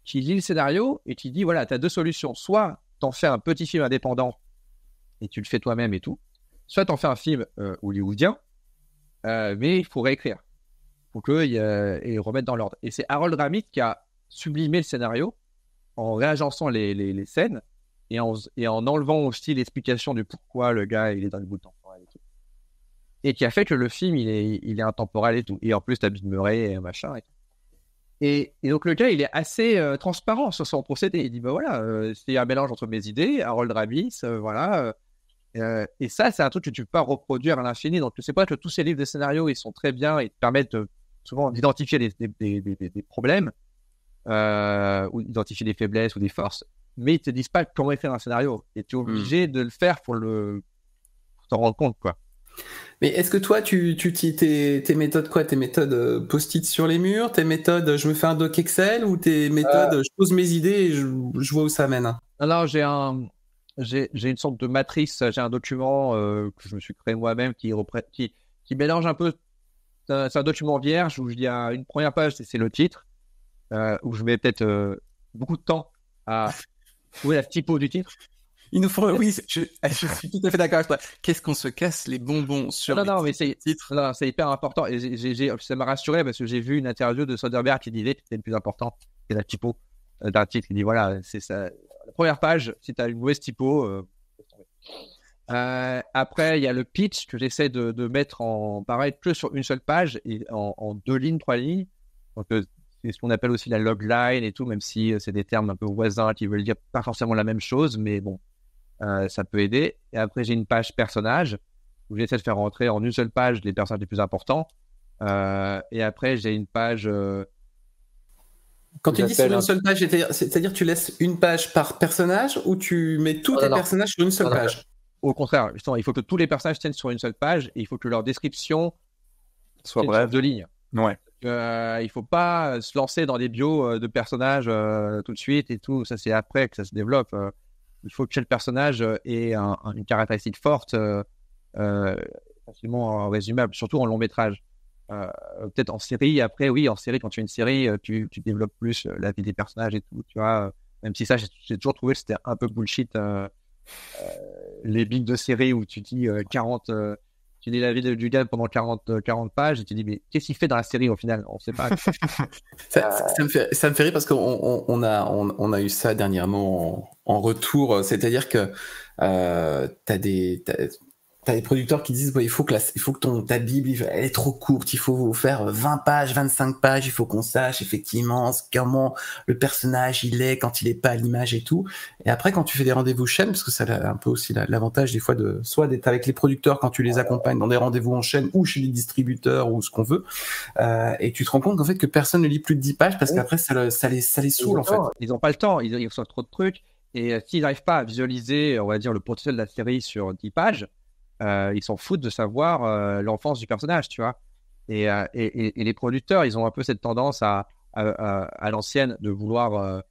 qui lit le scénario et qui dit voilà, tu as deux solutions. Soit t'en fais un petit film indépendant et tu le fais toi-même et tout. Soit t'en fais un film hollywoodien, mais il faut réécrire. Il faut qu'il remette dans l'ordre. Et c'est Harold Ramis qui a sublimé le scénario en réagençant les scènes. Et en enlevant aussi l'explication du pourquoi le gars il est dans le bout temporel et tout. Et qui a fait que le film il est intemporel et tout. Et en plus t'as Bill Murray et machin et tout. Et donc le gars il est assez transparent sur son procédé. Il dit bah voilà, c'est un mélange entre mes idées, Harold Ramis, voilà. Et ça c'est un truc que tu peux pas reproduire à l'infini. Donc c'est pas que tous ces livres de scénario ils sont très bien et te permettent souvent d'identifier des problèmes ou d'identifier des faiblesses ou des forces. Mais ils te disent pas comment écrire un scénario et tu es obligé de le faire pour t'en rendre compte quoi. Mais est-ce que toi tes méthodes quoi, tes méthodes post-it sur les murs, tes méthodes je me fais un doc Excel ou tes méthodes je pose mes idées et je vois où ça mène? Alors j'ai une sorte de matrice, j'ai un document que je me suis créé moi-même qui mélange un peu. C'est un document vierge où il y a une première page c'est le titre où je mets peut-être beaucoup de temps à trouver la typo du titre. Il nous faut, oui, je suis tout à fait d'accord avec toi. Qu'est-ce qu'on se casse les bonbons sur mais c'est titre. Non, c'est hyper important. Et ça m'a rassuré parce que j'ai vu une interview de Soderbergh qui disait que c'était le plus important, c'est la typo d'un titre. Il dit voilà, c'est ça. La première page, si tu as une mauvaise typo. Après, il y a le pitch que j'essaie de mettre en pareil que sur une seule page et en 2 lignes, 3 lignes. Donc c'est ce qu'on appelle aussi la logline et tout, même si c'est des termes un peu voisins qui veulent dire pas forcément la même chose, mais bon, ça peut aider. Et après, j'ai une page personnage où j'essaie de faire rentrer en une seule page les personnages les plus importants. Et après, j'ai une page. Quand tu dis sur une seule page, c'est-à-dire tu laisses une page par personnage ou tu mets tous tes personnages sur une seule page? Au contraire, justement, il faut que tous les personnages tiennent sur une seule page et il faut que leur description soit brève. 2 lignes. Ouais. Il faut pas se lancer dans des bios de personnages tout de suite et tout. Ça, c'est après que ça se développe. Il faut que chaque personnage ait une caractéristique forte, facilement résumable, surtout en long métrage. Peut-être en série, après, oui, en série, quand tu as une série, tu développes plus la vie des personnages et tout, tu vois. Même si ça, j'ai toujours trouvé que c'était un peu bullshit. Les billes de série où tu dis 40... tu dis la vie du gars pendant 40 pages et tu dis mais qu'est-ce qu'il fait dans la série au final? On sait pas. ça me fait rire parce qu'on a eu ça dernièrement en retour, c'est-à-dire que t'as des producteurs qui disent il faut que ta Bible elle est trop courte, il faut faire 20 pages, 25 pages, il faut qu'on sache effectivement comment le personnage il est quand il est pas à l'image et tout. Et après quand tu fais des rendez-vous chaîne, parce que ça a un peu aussi l'avantage des fois de soit d'être avec les producteurs quand tu les accompagnes dans des rendez-vous en chaîne ou chez les distributeurs ou ce qu'on veut, et tu te rends compte qu'en fait que personne ne lit plus de 10 pages parce qu'après ça les saoule en fait. Ils ont pas le temps, ils reçoivent trop de trucs et s'ils n'arrivent pas à visualiser, on va dire, le potentiel de la série sur 10 pages, ils s'en foutent de savoir l'enfance du personnage, tu vois. Et les producteurs, ils ont un peu cette tendance à l'ancienne de vouloir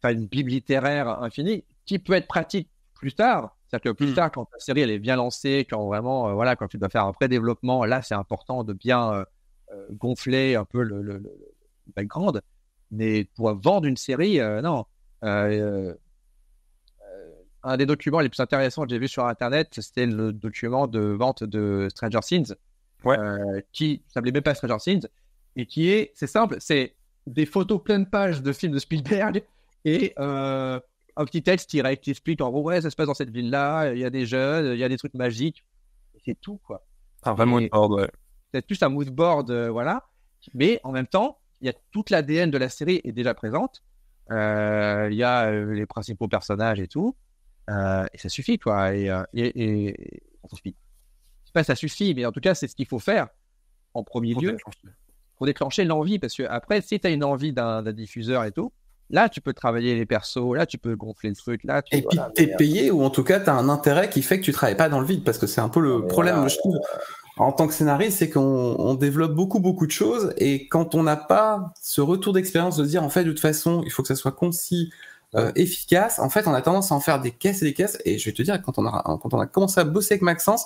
faire une bible littéraire infinie, qui peut être pratique plus tard. C'est-à-dire que plus tard, quand la série elle est bien lancée, quand vraiment, quand tu dois faire un pré-développement, là, c'est important de bien gonfler un peu le background. Mais pour vendre une série, non. Un des documents les plus intéressants que j'ai vu sur Internet, c'était le document de vente de Stranger Things, qui ne s'appelait même pas Stranger Things, et c'est simple, c'est des photos pleines pages de films de Spielberg et un petit texte qui explique en gros, ça se passe dans cette ville-là, il y a des jeunes, il y a des trucs magiques, et c'est tout, quoi. Un vrai moodboard, ouais. C'est plus un moodboard, voilà, mais en même temps, il y a toute l'ADN de la série est déjà présente, il y a les principaux personnages et tout. Et ça suffit, quoi. Et ça suffit. C'est pas ça suffit, mais en tout cas, c'est ce qu'il faut faire en premier lieu pour déclencher l'envie. Parce que après, si tu as une envie d'un diffuseur et tout, là, tu peux travailler les persos, là, tu peux gonfler le truc, là. Et puis, t'es payé ou en tout cas, t'as un intérêt qui fait que tu travailles pas dans le vide, parce que c'est un peu le problème, je trouve. En tant que scénariste, c'est qu'on développe beaucoup de choses, et quand on n'a pas ce retour d'expérience de dire, en fait, de toute façon, il faut que ça soit concis, efficace, en fait on a tendance à en faire des caisses et des caisses, et je vais te dire quand on a commencé à bosser avec Maxence,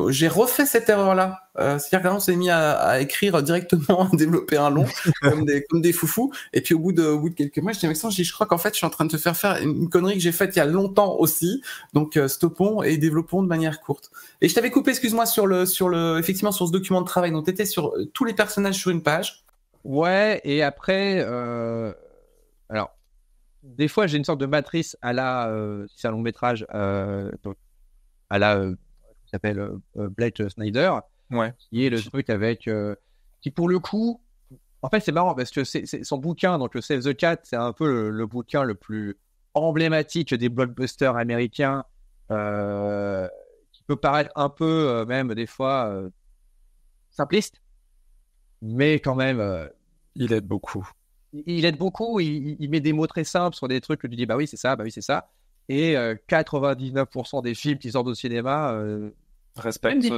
j'ai refait cette erreur là, c'est-à-dire qu'on s'est mis à écrire directement, à développer un long comme des foufous, et puis au bout de quelques mois je dis à Maxence, je crois qu'en fait je suis en train de te faire une connerie que j'ai faite il y a longtemps aussi, donc stoppons et développons de manière courte. Et je t'avais coupé, excuse-moi, effectivement sur ce document de travail, donc t'étais sur tous les personnages sur une page. Ouais, et après alors des fois, j'ai une sorte de matrice à la, si c'est un long métrage, donc, à la, qui s'appelle Blake Snyder, qui est le truc avec, qui pour le coup, en fait, c'est marrant parce que c'est son bouquin, donc le Save the Cat, c'est un peu le bouquin le plus emblématique des blockbusters américains, qui peut paraître un peu, même des fois, simpliste, mais quand même, il aide beaucoup. Il aide beaucoup, il met des mots très simples sur des trucs que tu dis, bah oui, c'est ça. Et 99% des films qui sortent au cinéma respectent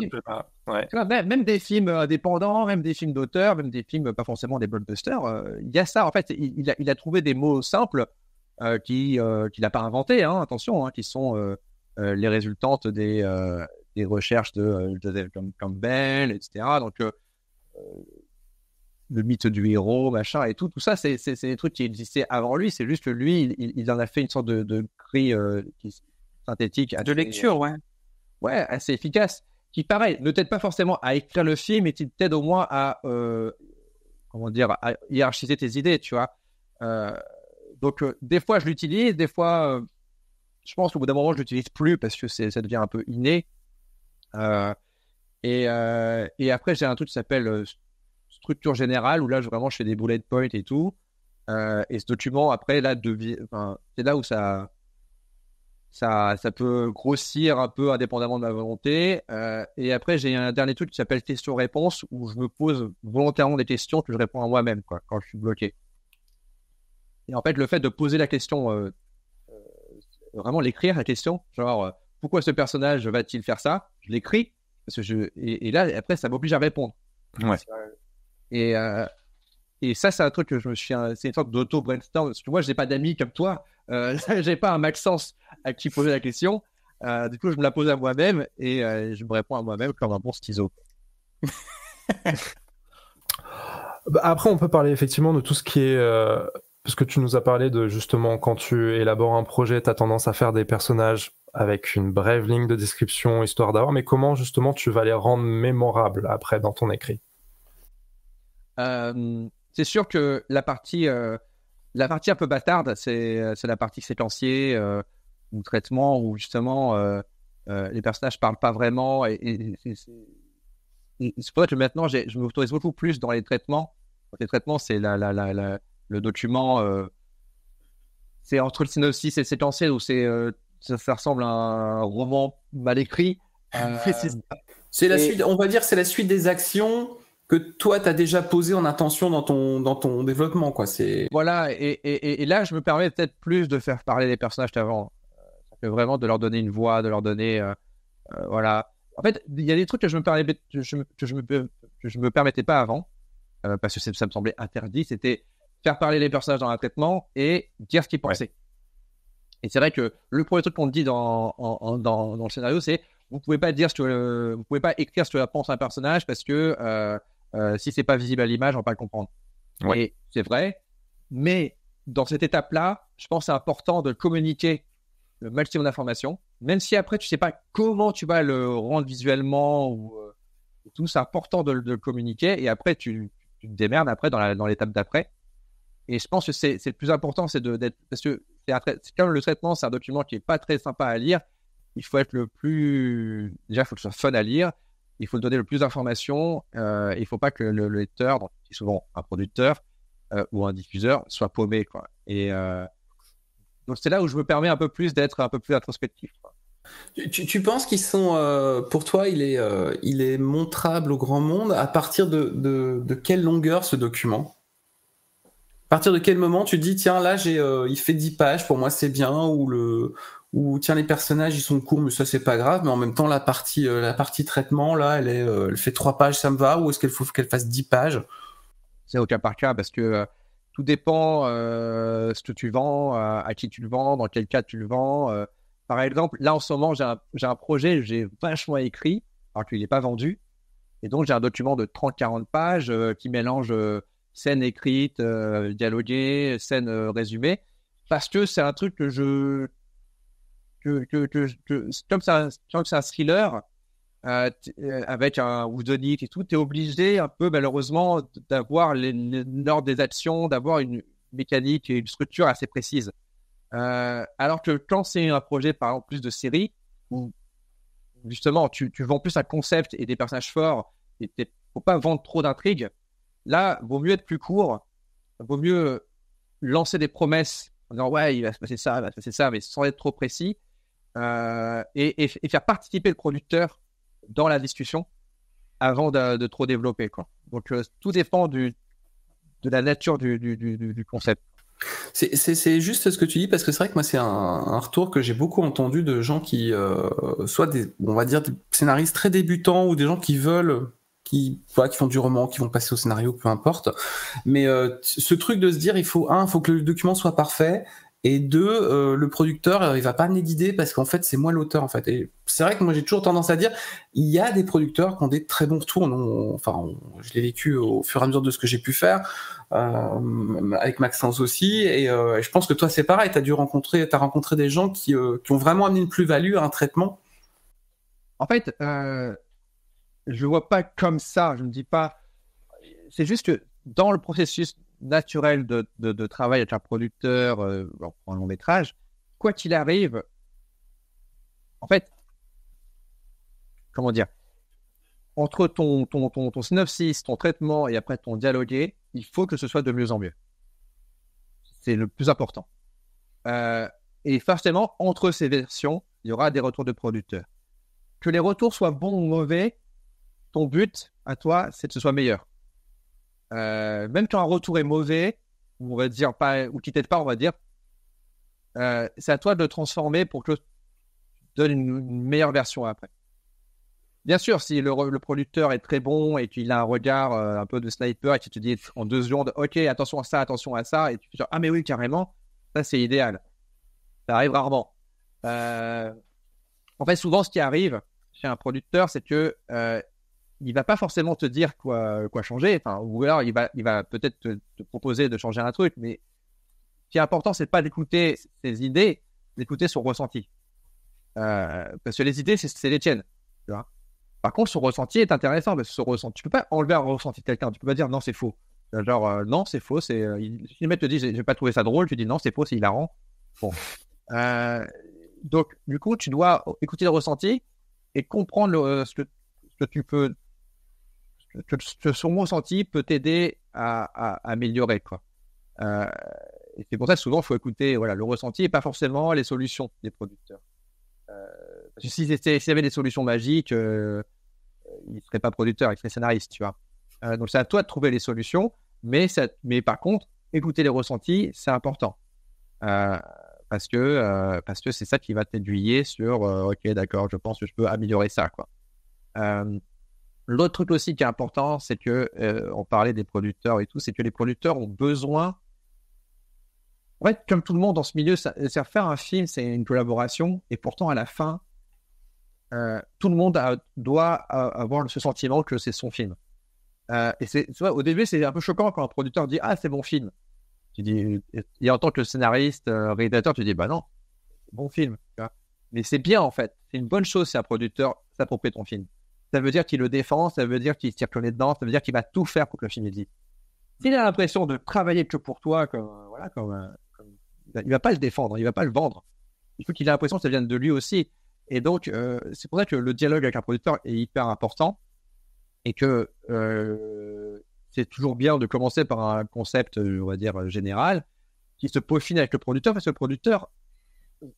même des films indépendants, même des films d'auteur, même des films pas forcément des blockbusters. Il y a ça, en fait, il a trouvé des mots simples qu'il n'a pas inventés, hein, attention, hein, qui sont les résultantes des recherches de Joseph Campbell, etc. Donc, le mythe du héros, machin, et tout ça, c'est des trucs qui existaient avant lui. C'est juste que lui, il en a fait une sorte de grille synthétique. De lecture, ouais. Ouais, assez efficace. Qui, pareil, ne t'aide pas forcément à écrire le film, mais qui t'aide au moins à hiérarchiser tes idées, tu vois. Donc, des fois, je l'utilise, des fois, je pense qu'au bout d'un moment, je l'utilise plus parce que ça devient un peu inné. Et après, j'ai un truc qui s'appelle structure générale où là vraiment je fais des bullet points et tout, et ce document après là c'est là où ça peut grossir un peu indépendamment de ma volonté, et après j'ai un dernier truc qui s'appelle question-réponse où je me pose volontairement des questions que je réponds à moi-même, quoi, quand je suis bloqué. Et en fait le fait de poser la question, vraiment l'écrire la question, genre pourquoi ce personnage va-t-il faire ça, je l'écris parce que et là après ça m'oblige à répondre. Ouais. Et ça, c'est un truc que c'est une sorte d'auto-brainstorm. Parce que moi, j'ai pas d'amis comme toi. J'ai pas un Maxence à qui poser la question. Du coup, je me la pose à moi-même et je me réponds à moi-même comme un bon schizo. Après, on peut parler effectivement de tout ce qui est... parce que tu nous as parlé de justement quand tu élabores un projet, tu as tendance à faire des personnages avec une brève ligne de description, histoire d'avoir... Mais comment justement tu vas les rendre mémorables après dans ton écrit? C'est sûr que la partie un peu bâtarde, c'est la partie séquencier ou traitement où justement les personnages parlent pas vraiment, et c'est pour ça que maintenant je m'autorise beaucoup plus dans les traitements. Les traitements, c'est le document, c'est entre le synopsis et le séquentiel, où ça ressemble à un roman mal écrit. C'est la suite, on va dire, c'est la suite des actions que toi, tu as déjà posées en intention dans ton développement, quoi. Voilà, et là, je me permets peut-être plus de faire parler les personnages qu'avant. Vraiment de leur donner une voix, de leur donner... voilà. En fait, il y a des trucs que je me permettais pas avant, parce que ça me semblait interdit. C'était faire parler les personnages dans un traitement et dire ce qu'ils pensaient. Ouais. Et c'est vrai que le premier truc qu'on te dit dans le scénario, c'est vous pouvez pas écrire ce que pense un personnage, parce que si c'est pas visible à l'image, on va pas le comprendre. Ouais. Et c'est vrai, mais dans cette étape-là, je pense que c'est important de communiquer le maximum d'informations, même si après tu sais pas comment tu vas le rendre visuellement ou tout, c'est important de le communiquer, et après tu te démerdes après dans l'étape d'après. Et je pense que c'est le plus important, c'est d'être, parce que c'est comme le traitement, c'est un document qui est pas très sympa à lire. Il faut être déjà il faut que ce soit fun à lire, il faut donner le plus d'informations, il faut pas que le lecteur, donc, qui est souvent un producteur ou un diffuseur, soit paumé, quoi. Et donc c'est là où je me permets un peu plus d'être un peu plus introspectif, quoi. Tu penses qu'ils sont, pour toi, il est montrable au grand monde à partir de quelle longueur ce document? À partir de quel moment tu dis, tiens, là, il fait 10 pages, pour moi c'est bien, ou tiens, les personnages ils sont courts, mais ça c'est pas grave, mais en même temps la partie traitement, là, elle fait 3 pages, ça me va, ou est-ce qu'il faut qu'elle fasse 10 pages? C'est au cas par cas, parce que tout dépend ce que tu vends, à qui tu le vends, dans quel cas tu le vends. Par exemple, là en ce moment, j'ai un projet, j'ai vachement écrit, alors qu'il n'est pas vendu, et donc j'ai un document de 30-40 pages qui mélange scènes écrites, dialoguées, scènes résumées, parce que c'est un truc que comme c'est un thriller avec un whodunit et tout, t'es obligé un peu malheureusement d'avoir l'ordre des actions, d'avoir une mécanique et une structure assez précise. Alors que quand c'est un projet par exemple plus de série, où justement tu vends plus un concept et des personnages forts, et faut pas vendre trop d'intrigues, là vaut mieux être plus court, vaut mieux lancer des promesses en disant ouais il va se passer ça, mais sans être trop précis, et faire participer le producteur dans la discussion avant de trop développer, quoi. Donc tout dépend de la nature du concept. C'est juste ce que tu dis, parce que c'est vrai que moi c'est un retour que j'ai beaucoup entendu de gens qui soit on va dire des scénaristes très débutants, ou des gens qui font du roman, qui vont passer au scénario, peu importe, mais ce truc de se dire il faut que le document soit parfait, et deux, le producteur il va pas amener d'idées, parce qu'en fait c'est moi l'auteur en fait. Et c'est vrai que moi j'ai toujours tendance à dire, il y a des producteurs qui ont des très bons retours, je l'ai vécu au fur et à mesure de ce que j'ai pu faire, avec Maxence aussi, et je pense que toi c'est pareil, t'as rencontré des gens qui ont vraiment amené une plus-value à un traitement. En fait, je le vois pas comme ça, je me dis pas, c'est juste que dans le processus naturel de travail avec un producteur pour un long métrage, quoi qu'il arrive, en fait, comment dire, entre ton synopsis, ton traitement et après ton dialogué, il faut que ce soit de mieux en mieux. C'est le plus important. Et forcément, entre ces versions, il y aura des retours de producteurs. Que les retours soient bons ou mauvais, ton but à toi, c'est que ce soit meilleur. Même quand un retour est mauvais, ou on va dire pas, ou qui t'aide pas, on va dire, c'est à toi de le transformer pour que tu donnes une meilleure version après. Bien sûr, si le producteur est très bon et qu'il a un regard un peu de sniper et qu'il te dit en 2 secondes, ok, attention à ça, et tu te dis, ah mais oui, carrément, ça c'est idéal. Ça arrive rarement. En fait, souvent, ce qui arrive chez un producteur, c'est que il va pas forcément te dire quoi changer, ou alors il va peut-être te proposer de changer un truc, mais ce qui est important, c'est pas d'écouter ses idées, d'écouter son ressenti. Parce que les idées, c'est les tiennes, tu vois. Par contre, son ressenti est intéressant, parce que son ressenti, tu peux pas enlever un ressenti de quelqu'un, tu peux pas dire non, c'est faux. Genre, non, c'est faux, si le mec te dit, j'ai pas trouvé ça drôle, tu dis non, c'est faux, c'est hilarant. Bon. donc, du coup, tu dois écouter le ressenti et comprendre ce que tu peux, que son ressenti peut t'aider à améliorer, quoi. Et c'est pour ça que souvent, il faut écouter le ressenti et pas forcément les solutions des producteurs. Parce que s'il y avait des solutions magiques, il ne serait pas producteur, il serait scénariste, tu vois. Donc, c'est à toi de trouver les solutions, mais par contre, écouter les ressentis, c'est important. Parce que c'est ça qui va t'aiguiller sur ok, d'accord, je pense que je peux améliorer ça, quoi. L'autre truc aussi qui est important, c'est que on parlait des producteurs et tout, c'est que les producteurs ont besoin. En fait, comme tout le monde dans ce milieu, faire un film, c'est une collaboration, et pourtant à la fin, tout le monde doit avoir ce sentiment que c'est son film. Et tu vois, au début, c'est un peu choquant quand un producteur dit ah, c'est mon film. Tu dis, et en tant que scénariste, réalisateur, tu dis bah non, c'est bon film. Tu vois. Mais c'est bien en fait, c'est une bonne chose si un producteur s'approprie ton film. Ça veut dire qu'il le défend, ça veut dire qu'il se tire que les dedans, ça veut dire qu'il va tout faire pour que le film existe. S'il a l'impression de travailler que pour toi, il va pas le défendre, il va pas le vendre. Il faut qu'il ait l'impression que ça vienne de lui aussi. Et donc, c'est pour ça que le dialogue avec un producteur est hyper important et que c'est toujours bien de commencer par un concept, on va dire, général, qui se peaufine avec le producteur, parce que le producteur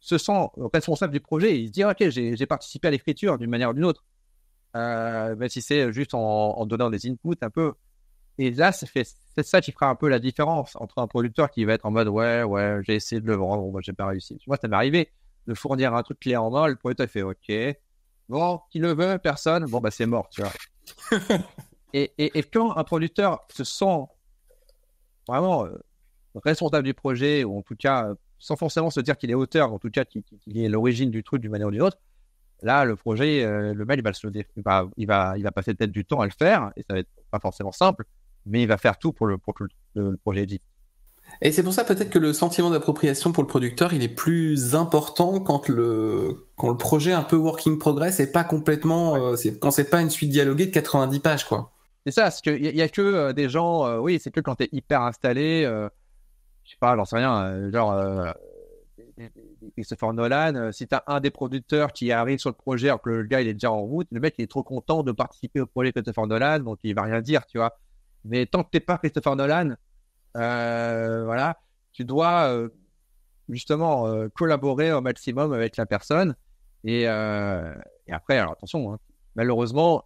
se sent responsable du projet. Il se dit, ok, j'ai participé à l'écriture d'une manière ou d'une autre, même si c'est juste en donnant des inputs un peu. Et là, c'est ça qui fera un peu la différence entre un producteur qui va être en mode, ouais, j'ai essayé de le vendre, bon, j'ai pas réussi. Moi, ça m'est arrivé de fournir un truc clé en main, le producteur fait, ok, bon, qui le veut, personne, bon, bah, c'est mort, tu vois. Et quand un producteur se sent vraiment responsable du projet, ou en tout cas, sans forcément se dire qu'il est auteur, en tout cas qu'il est l'origine du truc d'une manière ou d'une autre, là, le projet, le mec, il va passer peut-être du temps à le faire, et ça va être pas forcément simple, mais il va faire tout pour que le projet existe. Et c'est pour ça peut-être que le sentiment d'appropriation pour le producteur, il est plus important quand le projet est un peu working progress et pas complètement, quand c'est pas une suite dialoguée de 90 pages, quoi. C'est ça, parce qu'il y a que des gens, oui, c'est que quand t'es hyper installé, je sais pas, j'en sais rien, Christopher Nolan, si t'as un des producteurs qui arrive sur le projet alors que le gars il est déjà en route, le mec il est trop content de participer au projet Christopher Nolan, donc il va rien dire, tu vois. Mais tant que t'es pas Christopher Nolan, tu dois justement collaborer au maximum avec la personne, et après, alors attention, hein, malheureusement,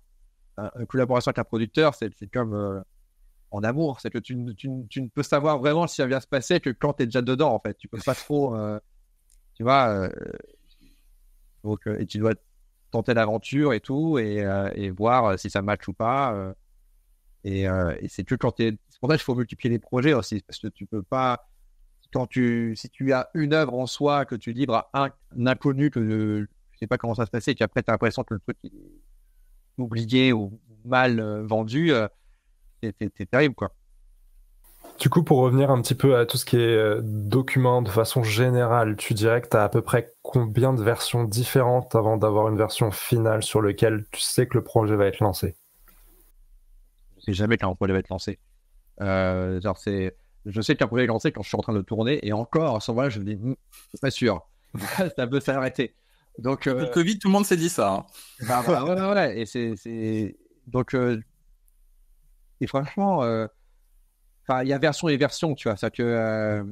une collaboration avec un producteur, c'est comme en amour, c'est que tu ne peux savoir vraiment si ça vient se passer que quand tu es déjà dedans, en fait. Tu peux pas trop, tu vois, donc, et tu dois tenter l'aventure et tout, et voir si ça match ou pas. Et c'est que quand c'est pour ça qu'il faut multiplier les projets aussi, parce que tu peux pas, si tu as une œuvre en soi que tu livres à un inconnu que tu sais pas comment ça va se passer, et qu'après tu as l'impression que le truc est oublié ou mal vendu, c'est terrible, quoi. Du coup, pour revenir un petit peu à tout ce qui est document de façon générale, tu dirais que tu as à peu près combien de versions différentes avant d'avoir une version finale sur laquelle tu sais que le projet va être lancé? Je sais jamais quand un projet va être lancé. Je sais qu'un projet est lancé quand je suis en train de tourner, et encore, à ce moment-là, je me dis, c'est pas sûr. Ça peut s'arrêter. Donc, le Covid, tout le monde s'est dit ça. Hein. Ouais. Et donc, et franchement, il y a version et version, tu vois. Ça que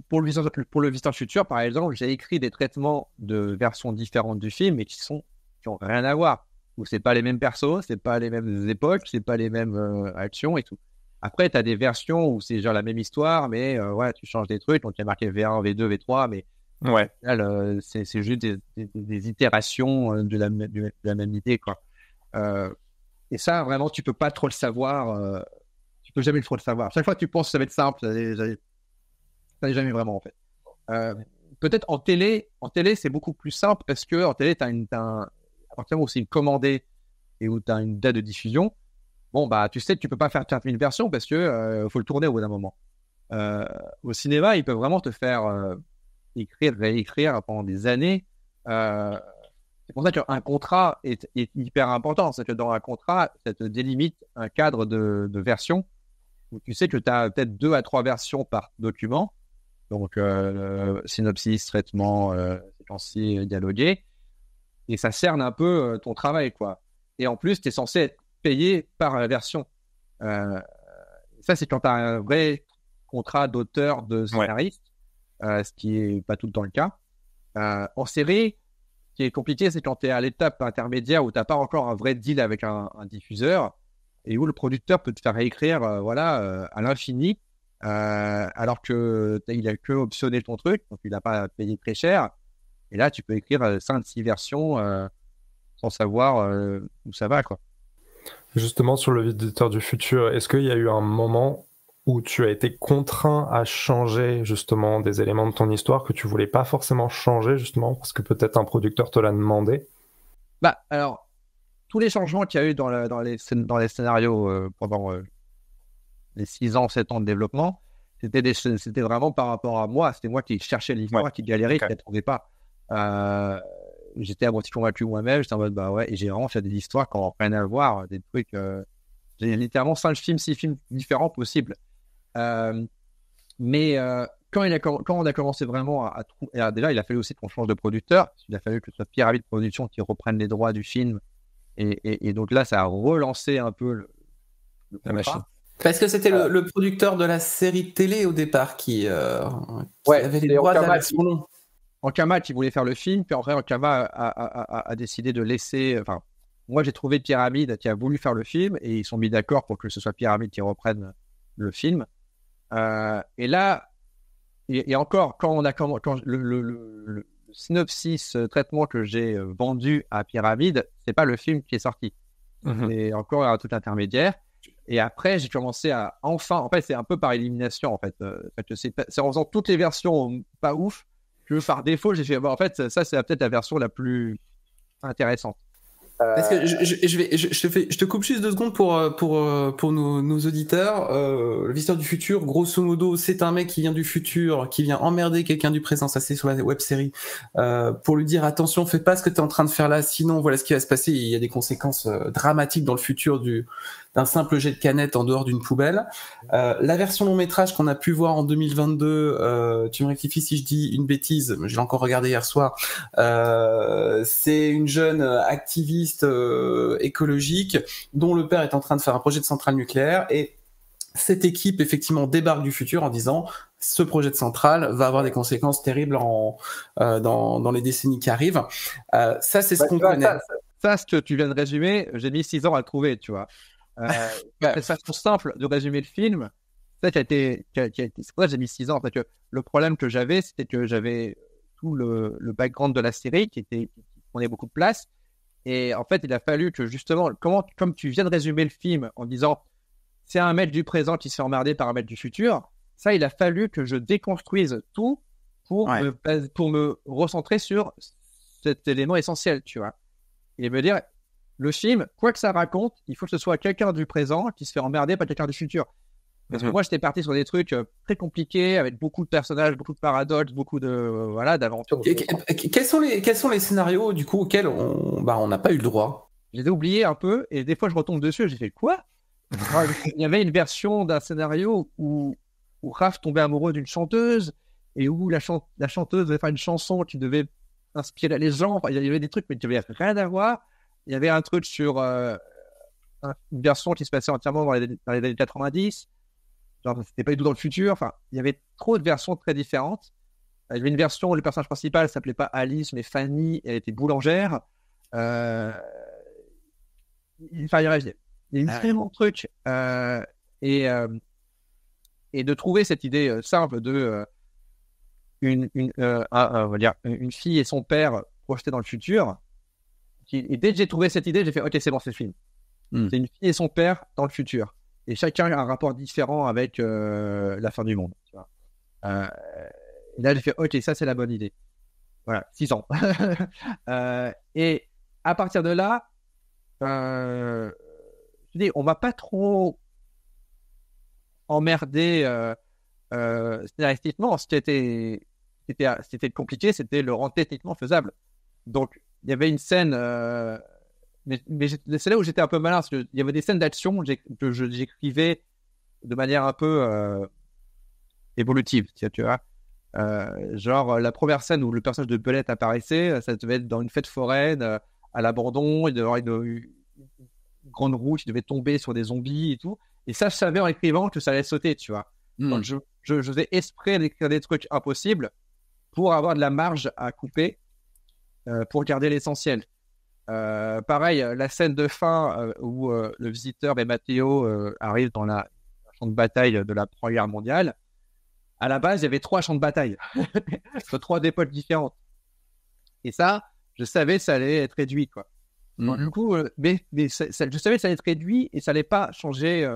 pour le Visiteur Futur, par exemple, j'ai écrit des traitements de versions différentes du film, mais qui ont rien à voir. Où c'est pas les mêmes persos, c'est pas les mêmes époques, c'est pas les mêmes actions et tout. Après, tu as des versions où c'est genre la même histoire, mais tu changes des trucs. Donc, il y a marqué V1, V2, V3, mais là, c'est juste des itérations de la même idée, quoi. Et ça, vraiment, tu peux pas trop le savoir. Tu peux jamais trop le savoir. Chaque fois que tu penses que ça va être simple, ça n'est jamais vraiment, en fait. Peut-être en télé, c'est beaucoup plus simple, parce que en télé, à partir du moment où c'est une commandée et où tu as une date de diffusion, bon, bah, tu sais que tu peux pas faire 40 000 versions parce que faut le tourner au bout d'un moment. Au cinéma, ils peuvent vraiment te faire écrire, réécrire pendant des années. C'est pour ça qu'un contrat est hyper important. C'est que dans un contrat, ça te délimite un cadre de version où tu sais que tu as peut-être 2 à 3 versions par document. Donc, synopsis, traitement, séquencier, dialogué. Et ça cerne un peu ton travail, quoi. Et en plus, tu es censé être payé par la version. Ça, c'est quand tu as un vrai contrat d'auteur, de scénariste, ce qui est pas tout le temps le cas. En série, ce qui est compliqué, c'est quand tu es à l'étape intermédiaire où tu n'as pas encore un vrai deal avec un diffuseur et où le producteur peut te faire réécrire à l'infini, alors qu'il a que optionné ton truc, donc il n'a pas payé très cher. Et là, tu peux écrire 5-6 versions sans savoir où ça va, quoi. Justement, sur le visiteur du futur, est-ce qu'il y a eu un moment où tu as été contraint à changer justement des éléments de ton histoire que tu voulais pas forcément changer, justement, parce que peut-être un producteur te l'a demandé? Alors, tous les changements qu'il y a eu dans les scénarios pendant les 6 ans, 7 ans de développement, c'était vraiment par rapport à moi. C'était moi qui cherchais l'histoire, qui galérais, qui ne la trouvais pas. J'étais à moitié convaincu moi-même, j'étais en mode et j'ai vraiment fait des histoires qui n'ont rien à voir, des trucs. J'ai littéralement 6 films différents possibles. Mais quand on a commencé vraiment à trouver, déjà il a fallu aussi qu'on change de producteur. Il a fallu que ce soit Pyramide Productions qui reprenne les droits du film, et donc là ça a relancé un peu la machine. Parce que c'était le producteur de la série télé au départ qui avait les droits de la version. Ankama qui voulait faire le film, puis après Ankama a décidé de laisser. Enfin, moi j'ai trouvé Pyramide qui a voulu faire le film et ils sont mis d'accord pour que ce soit Pyramide qui reprenne le film. Et là, et encore, quand le synopsis synopsis que j'ai vendu à Pyramide, c'est pas le film qui est sorti. C'est encore un truc intermédiaire. Et après, j'ai commencé à en fait, c'est un peu par élimination en fait. C'est en faisant toutes les versions pas ouf que par défaut, j'ai fait en fait, ça c'est peut-être la version la plus intéressante. Parce que je te coupe juste 2 secondes pour nos auditeurs. Le visiteur du futur, grosso modo, c'est un mec qui vient du futur, qui vient emmerder quelqu'un du présent, ça c'est sur la web-série, pour lui dire attention, fais pas ce que tu es en train de faire là, sinon voilà ce qui va se passer. Il y a des conséquences dramatiques dans le futur d'un simple jet de canette en dehors d'une poubelle. La version long métrage qu'on a pu voir en 2022, tu me rectifies si je dis une bêtise, je l'ai encore regardé hier soir, c'est une jeune activiste écologique dont le père est en train de faire un projet de centrale nucléaire, et cette équipe effectivement débarque du futur en disant ce projet de centrale va avoir des conséquences terribles dans les décennies qui arrivent. Ça c'est ce qu'on connaît. Ça, ce que tu viens de résumer, j'ai mis 6 ans à le trouver, tu vois. Cette façon simple de résumer le film, ça qui a été, c'est pour ça que j'ai mis 6 ans, parce que le problème que j'avais, c'était que j'avais tout le background de la série qui prenait beaucoup de place, et en fait il a fallu que justement, comme tu viens de résumer le film en disant c'est un mec du présent qui se fait emmerder par un mec du futur, ça il a fallu que je déconstruise tout pour me recentrer sur cet élément essentiel, tu vois, et me dire le film, quoi que ça raconte, il faut que ce soit quelqu'un du présent qui se fait emmerder par quelqu'un du futur. Parce que moi, j'étais parti sur des trucs très compliqués, avec beaucoup de personnages, beaucoup de paradoxes, beaucoup de d'aventures. Quels sont les scénarios du coup auxquels on n'a pas eu le droit? Je les ai oubliés un peu, et des fois je retombe dessus et j'ai fait quoi? Il y avait une version d'un scénario où Raph tombait amoureux d'une chanteuse, et où la chanteuse devait faire une chanson qui devait inspirer les gens. Enfin, il y avait des trucs mais qui n'avaient rien à voir. Il y avait un truc sur une version qui se passait entièrement dans les années 90. Genre, c'était pas du tout dans le futur. Enfin, il y avait trop de versions très différentes. Il y avait une version où le personnage principal s'appelait pas Alice, mais Fanny. Elle était boulangère. Enfin, il y avait tellement de trucs. Et de trouver cette idée simple de on va dire, une fille et son père projetés dans le futur. Et dès que j'ai trouvé cette idée, j'ai fait ok, c'est bon, c'est le film. C'est une fille et son père dans le futur, et chacun a un rapport différent avec la fin du monde, tu vois. Et là j'ai fait ok, ça c'est la bonne idée. Voilà, 6 ans. Et à partir de là, je dis, on va pas trop emmerder scénaristiquement. Ce qui était compliqué, c'était le rendre techniquement faisable. Donc il y avait une scène, mais c'est là où j'étais un peu malin, parce qu'il y avait des scènes d'action que j'écrivais de manière un peu évolutive, tu vois. Genre, la première scène où le personnage de Belette apparaissait, ça devait être dans une fête foraine, à l'abandon, il devait y avoir une grande route, il devait tomber sur des zombies et tout. Et ça, je savais en écrivant que ça allait sauter, tu vois. Donc, je faisais exprès d'écrire des trucs impossibles pour avoir de la marge à couper, pour garder l'essentiel. Pareil, la scène de fin où le visiteur et Matteo arrivent dans la champ de bataille de la Première Guerre mondiale. À la base, il y avait 3 champs de bataille sur 3 époques différentes. Et ça, je savais que ça allait être réduit, quoi. Donc, du coup, mais je savais que ça allait être réduit et ça allait pas changer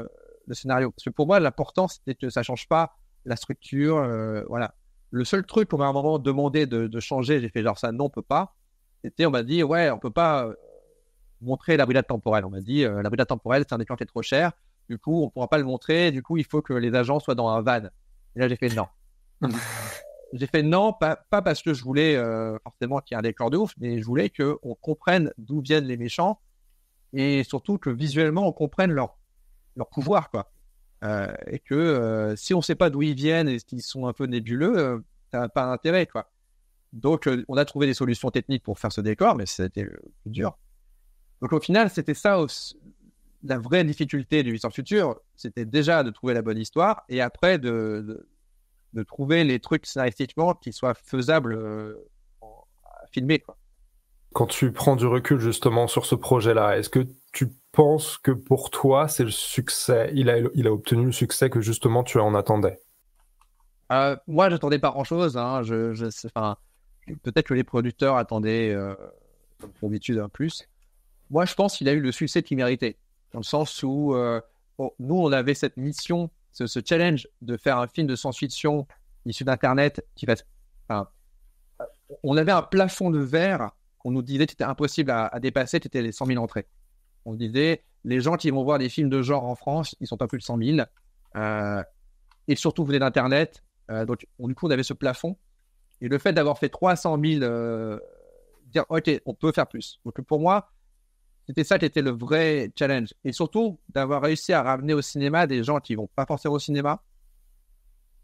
le scénario. Parce que pour moi, l'important, c'était que ça change pas la structure. Voilà. Le seul truc qu'on m'a à un moment demandé de changer, j'ai fait genre ça, non, on peut pas. C'était, on m'a dit, ouais, on peut pas montrer la brigade temporelle. On m'a dit, la brigade temporelle, c'est un écran qui est trop cher. Du coup, on pourra pas le montrer. Du coup, il faut que les agents soient dans un van. Et là, j'ai fait non. J'ai fait non, pas parce que je voulais forcément qu'il y ait un décor de ouf, mais je voulais qu'on comprenne d'où viennent les méchants et surtout que visuellement, on comprenne leur pouvoir, quoi. Et que si on sait pas d'où ils viennent et qu'ils sont un peu nébuleux, ça n'a pas d'intérêt, quoi. Donc, on a trouvé des solutions techniques pour faire ce décor, mais c'était plus dur. Donc, au final, c'était ça la vraie difficulté du Viseur Futur, c'était déjà de trouver la bonne histoire et après de trouver les trucs scénaristiquement qui soient faisables à filmer, quoi. Quand tu prends du recul justement sur ce projet-là, est-ce que tu penses que pour toi, c'est le succès, il a obtenu le succès que justement tu en attendais? Moi, j'attendais pas grand-chose. Hein. Peut-être que les producteurs attendaient, comme d'habitude, un plus. Moi, je pense qu'il a eu le succès qu'il méritait. Dans le sens où nous, on avait cette mission, ce challenge de faire un film de science-fiction issu d'Internet on avait un plafond de verre qu'on nous disait que c'était impossible à dépasser, c'était les 100 000 entrées. On disait, les gens qui vont voir des films de genre en France, ils sont pas plus de 100 000. Et surtout, vous venez d'Internet. Donc, du coup, on avait ce plafond. Et le fait d'avoir fait 300 000, dire, OK, on peut faire plus. Donc, pour moi, c'était ça qui était le vrai challenge. Et surtout, d'avoir réussi à ramener au cinéma des gens qui vont pas forcément au cinéma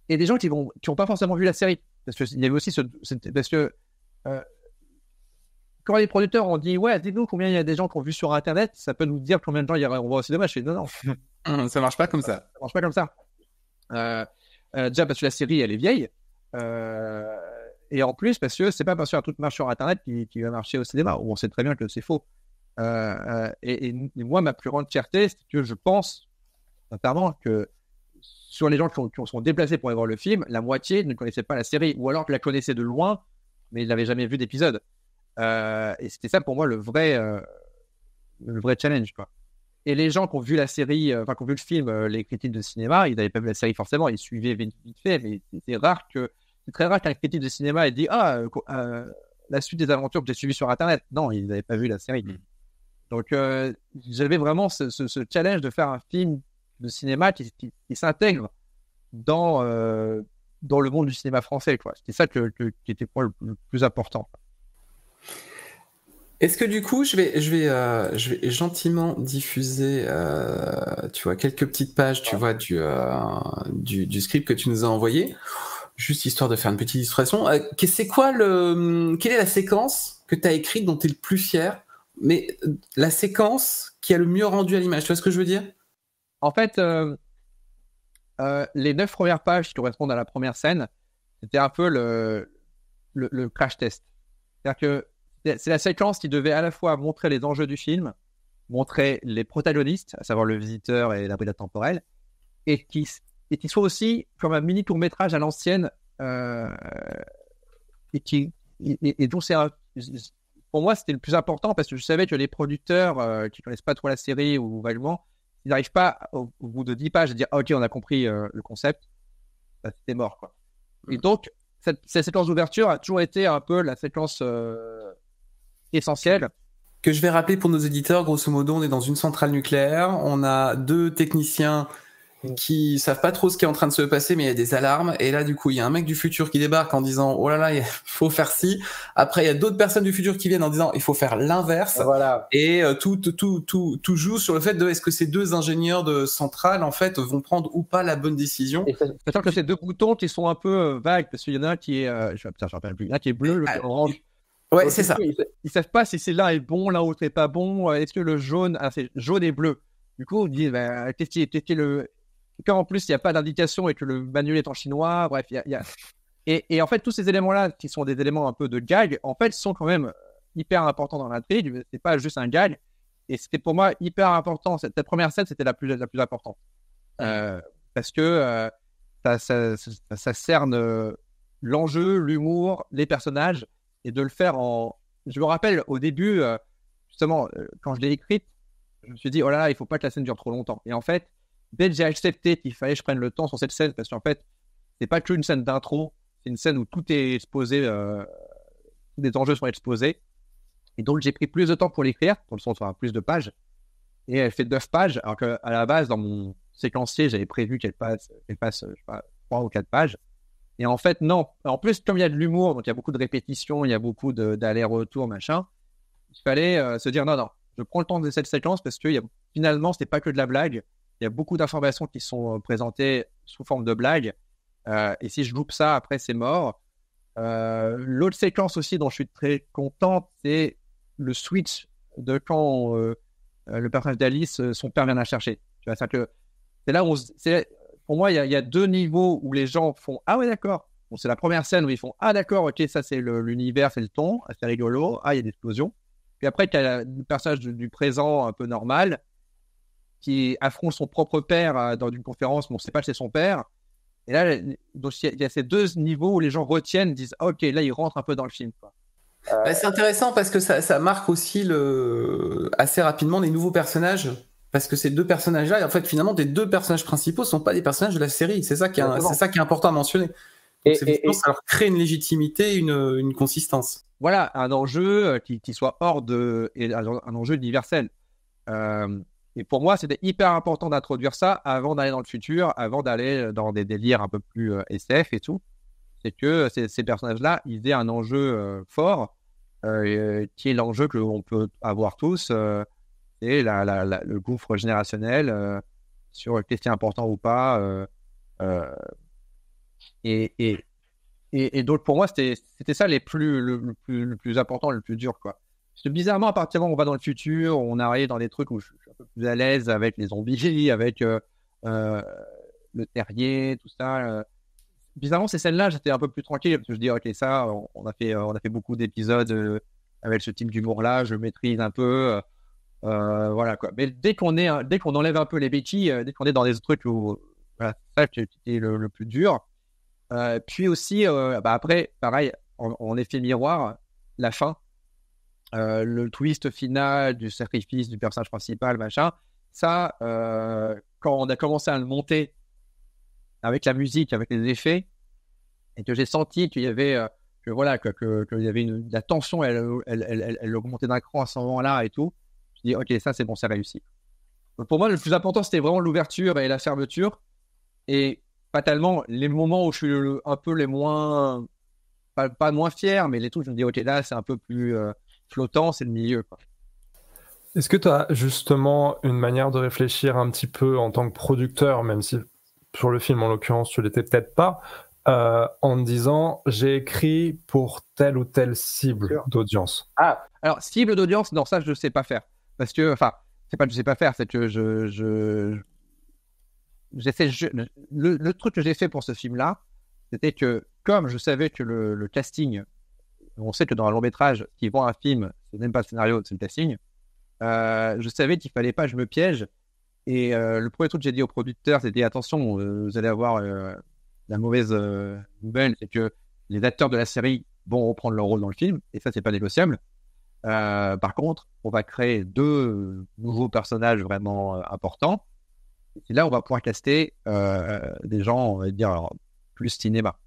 et des gens qui ont pas forcément vu la série. Parce qu'il y avait aussi parce que quand les producteurs ont dit, ouais, dites-nous combien il y a des gens qui ont vu sur Internet, ça peut nous dire combien de gens on va au cinéma. Je fais, non. Ça marche pas comme ça. Ça marche pas comme ça. Déjà parce que la série, elle est vieille. Et en plus, parce que c'est pas parce qu'un truc marche sur Internet qui va marcher au cinéma. On sait très bien que c'est faux. Et moi, ma plus grande fierté, c'est que je pense sincèrement que sur les gens qui sont déplacés pour aller voir le film, la moitié ne connaissaient pas la série, ou alors que la connaissaient de loin, mais ils n'avaient jamais vu d'épisode. Et c'était ça pour moi le vrai challenge, quoi. Et les gens qui ont vu la série, qui ont vu le film, les critiques de cinéma, ils n'avaient pas vu la série forcément, ils suivaient vite fait, mais c'est très rare qu'un critique de cinéma ait dit la suite des aventures que j'ai suivies sur Internet. Non, ils n'avaient pas vu la série. Donc, j'avais vraiment ce challenge de faire un film de cinéma qui s'intègre dans le monde du cinéma français, quoi. C'était ça qui était pour moi le plus important. Est-ce que du coup, je vais gentiment diffuser, tu vois, quelques petites pages, tu vois, du script que tu nous as envoyé, juste histoire de faire une petite illustration. Quelle est la séquence que tu as écrite dont tu es le plus fier, mais la séquence qui a le mieux rendu à l'image, tu vois ce que je veux dire? En fait, les 9 premières pages qui correspondent à la première scène, c'était un peu le crash test. C'est-à-dire que c'est la séquence qui devait à la fois montrer les enjeux du film, montrer les protagonistes, à savoir le visiteur et la brigade temporelle, et qui soit aussi comme un mini court-métrage à l'ancienne, et donc pour moi, c'était le plus important parce que je savais que les producteurs qui connaissent pas trop la série ou vaguement, ils n'arrivent pas au bout de 10 pages à dire ok, on a compris le concept, c'était mort, quoi. Et donc cette séquence d'ouverture a toujours été un peu la séquence essentielle. Que je vais rappeler pour nos éditeurs, grosso modo, on est dans une centrale nucléaire, on a 2 techniciens qui savent pas trop ce qui est en train de se passer, mais il y a des alarmes. Et là, du coup, il y a un mec du futur qui débarque en disant oh là là, il faut faire ci. Après, il y a d'autres personnes du futur qui viennent en disant il faut faire l'inverse. Voilà. Et tout joue sur le fait de est-ce que ces deux ingénieurs de centrale en fait vont prendre ou pas la bonne décision. Sachant que ces deux boutons qui sont un peu vagues parce qu'il y en a un qui est, je me rappelle plus, un qui est bleu, l'autre est orange. Ouais, donc, c'est ça. Ils savent pas si c'est l'un est bon, l'autre est pas bon. Est-ce que le jaune, c'est jaune et bleu. Du coup, on dit qu'est-ce qui est le. Quand en plus il n'y a pas d'indication et que le manuel est en chinois, bref, il y a... Et en fait, tous ces éléments-là, qui sont des éléments un peu de gag, en fait, sont quand même hyper importants dans l'intrigue. C'est pas juste un gag. Et c'était pour moi hyper important. Cette première scène, c'était la plus importante. Parce que ça cerne l'enjeu, l'humour, les personnages, et de le faire en... Je me rappelle, au début, justement, quand je l'ai écrite, je me suis dit, oh là là, il faut pas que la scène dure trop longtemps. Et en fait, dès que j'ai accepté qu'il fallait que je prenne le temps sur cette scène, parce qu'en fait, c'est pas qu'une scène d'intro, c'est une scène où tout est exposé, tous les enjeux sont exposés. Et donc, j'ai pris plus de temps pour l'écrire, dans le sens où plus de pages. Et elle fait 9 pages, alors qu'à la base, dans mon séquencier, j'avais prévu qu'elle passe, je sais pas, 3 ou 4 pages. Et en fait, non. En plus, comme il y a de l'humour, donc il y a beaucoup de répétitions, il y a beaucoup d'allers-retours, machin, il fallait se dire, non, je prends le temps de cette séquence parce que finalement, c'est pas que de la blague. Il y a beaucoup d'informations qui sont présentées sous forme de blague. Et si je loupe ça, après, c'est mort. L'autre séquence aussi dont je suis très content, c'est le switch de quand le personnage d'Alice, son père vient la chercher. Tu vois, c'est là où pour moi, il y a 2 niveaux où les gens font « Ah ouais, d'accord ». Bon, c'est la première scène où ils font « Ah d'accord, ok, ça c'est l'univers, c'est le ton, c'est rigolo, ah il y a des explosions ». Puis après, tu as le personnage du présent un peu normal qui affronte son propre père dans une conférence, mais on ne sait pas que c'est son père. Et là, donc, il y a ces 2 niveaux où les gens retiennent, disent ah, « Ok, là, ils rentrent un peu dans le film. » C'est intéressant parce que ça marque aussi assez rapidement les nouveaux personnages. Parce que ces 2 personnages-là, en fait, finalement, des 2 personnages principaux ne sont pas des personnages de la série. C'est ça qui est important à mentionner. Donc, ça leur crée une légitimité, une consistance. Voilà, un enjeu qui soit et un enjeu universel. Et pour moi, c'était hyper important d'introduire ça avant d'aller dans le futur, avant d'aller dans des délires un peu plus SF et tout. C'est que ces personnages-là, ils aient un enjeu fort, qui est l'enjeu que l'on peut avoir tous. Et le gouffre générationnel sur qu'est-ce qui est important ou pas. Et donc, pour moi, c'était ça le plus important, le plus dur, quoi. Parce que bizarrement, à partir du moment où on va dans le futur, on arrive dans des trucs où je suis un peu plus à l'aise avec les zombies, avec le terrier, tout ça. Bizarrement, ces scènes-là, j'étais un peu plus tranquille parce que je dis, ok, ça, on a fait beaucoup d'épisodes avec ce type d'humour-là, je maîtrise un peu. Voilà quoi. Mais dès qu'on enlève un peu les béquilles, dès qu'on est dans des trucs où voilà, ça qui est le plus dur. Puis aussi, après, pareil, en effet miroir, la fin, le twist final du sacrifice du personnage principal, machin. Ça, quand on a commencé à le monter avec la musique, avec les effets, et que j'ai senti qu'il y avait qu'il y avait la tension, elle augmentait d'un cran à ce moment-là et tout. Je dis, ok, ça c'est bon, c'est réussi. Donc pour moi, le plus important, c'était vraiment l'ouverture et la fermeture. Et fatalement, les moments où je suis un peu les moins, pas moins fier, mais les trucs, je me dis, ok, là, c'est un peu plus flottant, c'est le milieu, quoi. Est-ce que tu as justement une manière de réfléchir un petit peu en tant que producteur, même si sur le film, en l'occurrence, tu l'étais peut-être pas, en te disant, j'ai écrit pour telle ou telle cible d'audience? Ah, alors, cible d'audience, non, ça, je ne sais pas faire. Parce que, enfin, c'est pas que je sais pas faire, c'est que le truc que j'ai fait pour ce film-là, c'était que, comme je savais que le casting, on sait que dans un long métrage, qui vend un film, c'est même pas le scénario, c'est le casting, je savais qu'il fallait pas que je me piège. Et le premier truc que j'ai dit au producteur, c'était attention, vous allez avoir la mauvaise nouvelle, c'est que les acteurs de la série vont reprendre leur rôle dans le film, et ça, c'est pas négociable. Par contre, on va créer 2 nouveaux personnages vraiment importants. Et là, on va pouvoir caster des gens, on va dire, alors, plus cinéma.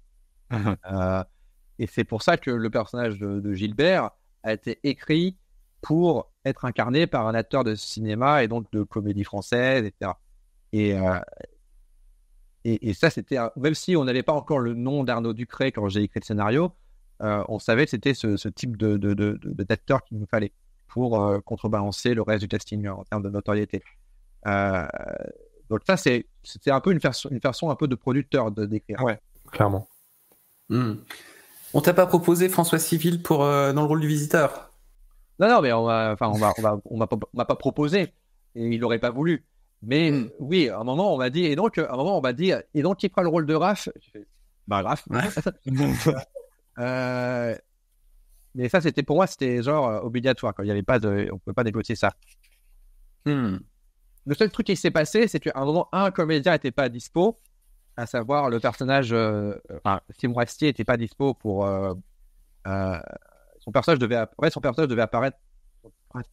Et c'est pour ça que le personnage de Gilbert a été écrit pour être incarné par un acteur de cinéma et donc de comédie française, etc. Et Et ça, c'était même si on n'avait pas encore le nom d'Arnaud Ducré quand j'ai écrit le scénario, on savait que c'était ce type d'acteur qu'il nous fallait pour contrebalancer le reste du casting en termes de notoriété. Donc ça, c'était un peu une façon un peu de producteur d'écrire. Ouais, clairement. On t'a pas proposé François Civil pour dans le rôle du visiteur? Non, mais on m'a pas proposé et il n'aurait pas voulu. Mais oui, à un moment on m'a dit, et donc qui fera le rôle de Raph? J'ai fait, Raph. Mais ça, pour moi, c'était genre obligatoire. Quand il y avait pas on pouvait pas négocier ça. Le seul truc qui s'est passé, c'est qu'à un moment, un comédien n'était pas dispo, à savoir le personnage, Simon Astier n'était pas dispo pour son personnage devait apparaître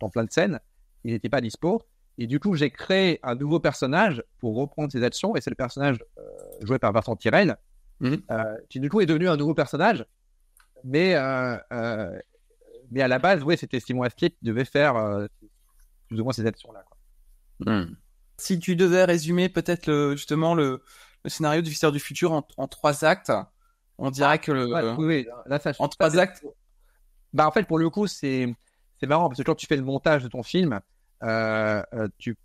en plein de scènes. Il n'était pas dispo. Et du coup, j'ai créé un nouveau personnage pour reprendre ses actions. Et c'est le personnage joué par Vincent Tirel, qui du coup est devenu un nouveau personnage. Mais à la base, c'était Simon Astier qui devait faire plus ou moins ces actions-là, quoi. Si tu devais résumer peut-être justement le scénario du Visiteur du Futur en 3 actes, on dirait que oui, là, ça, en 3 actes. En fait, pour le coup, c'est marrant parce que quand tu fais le montage de ton film, tu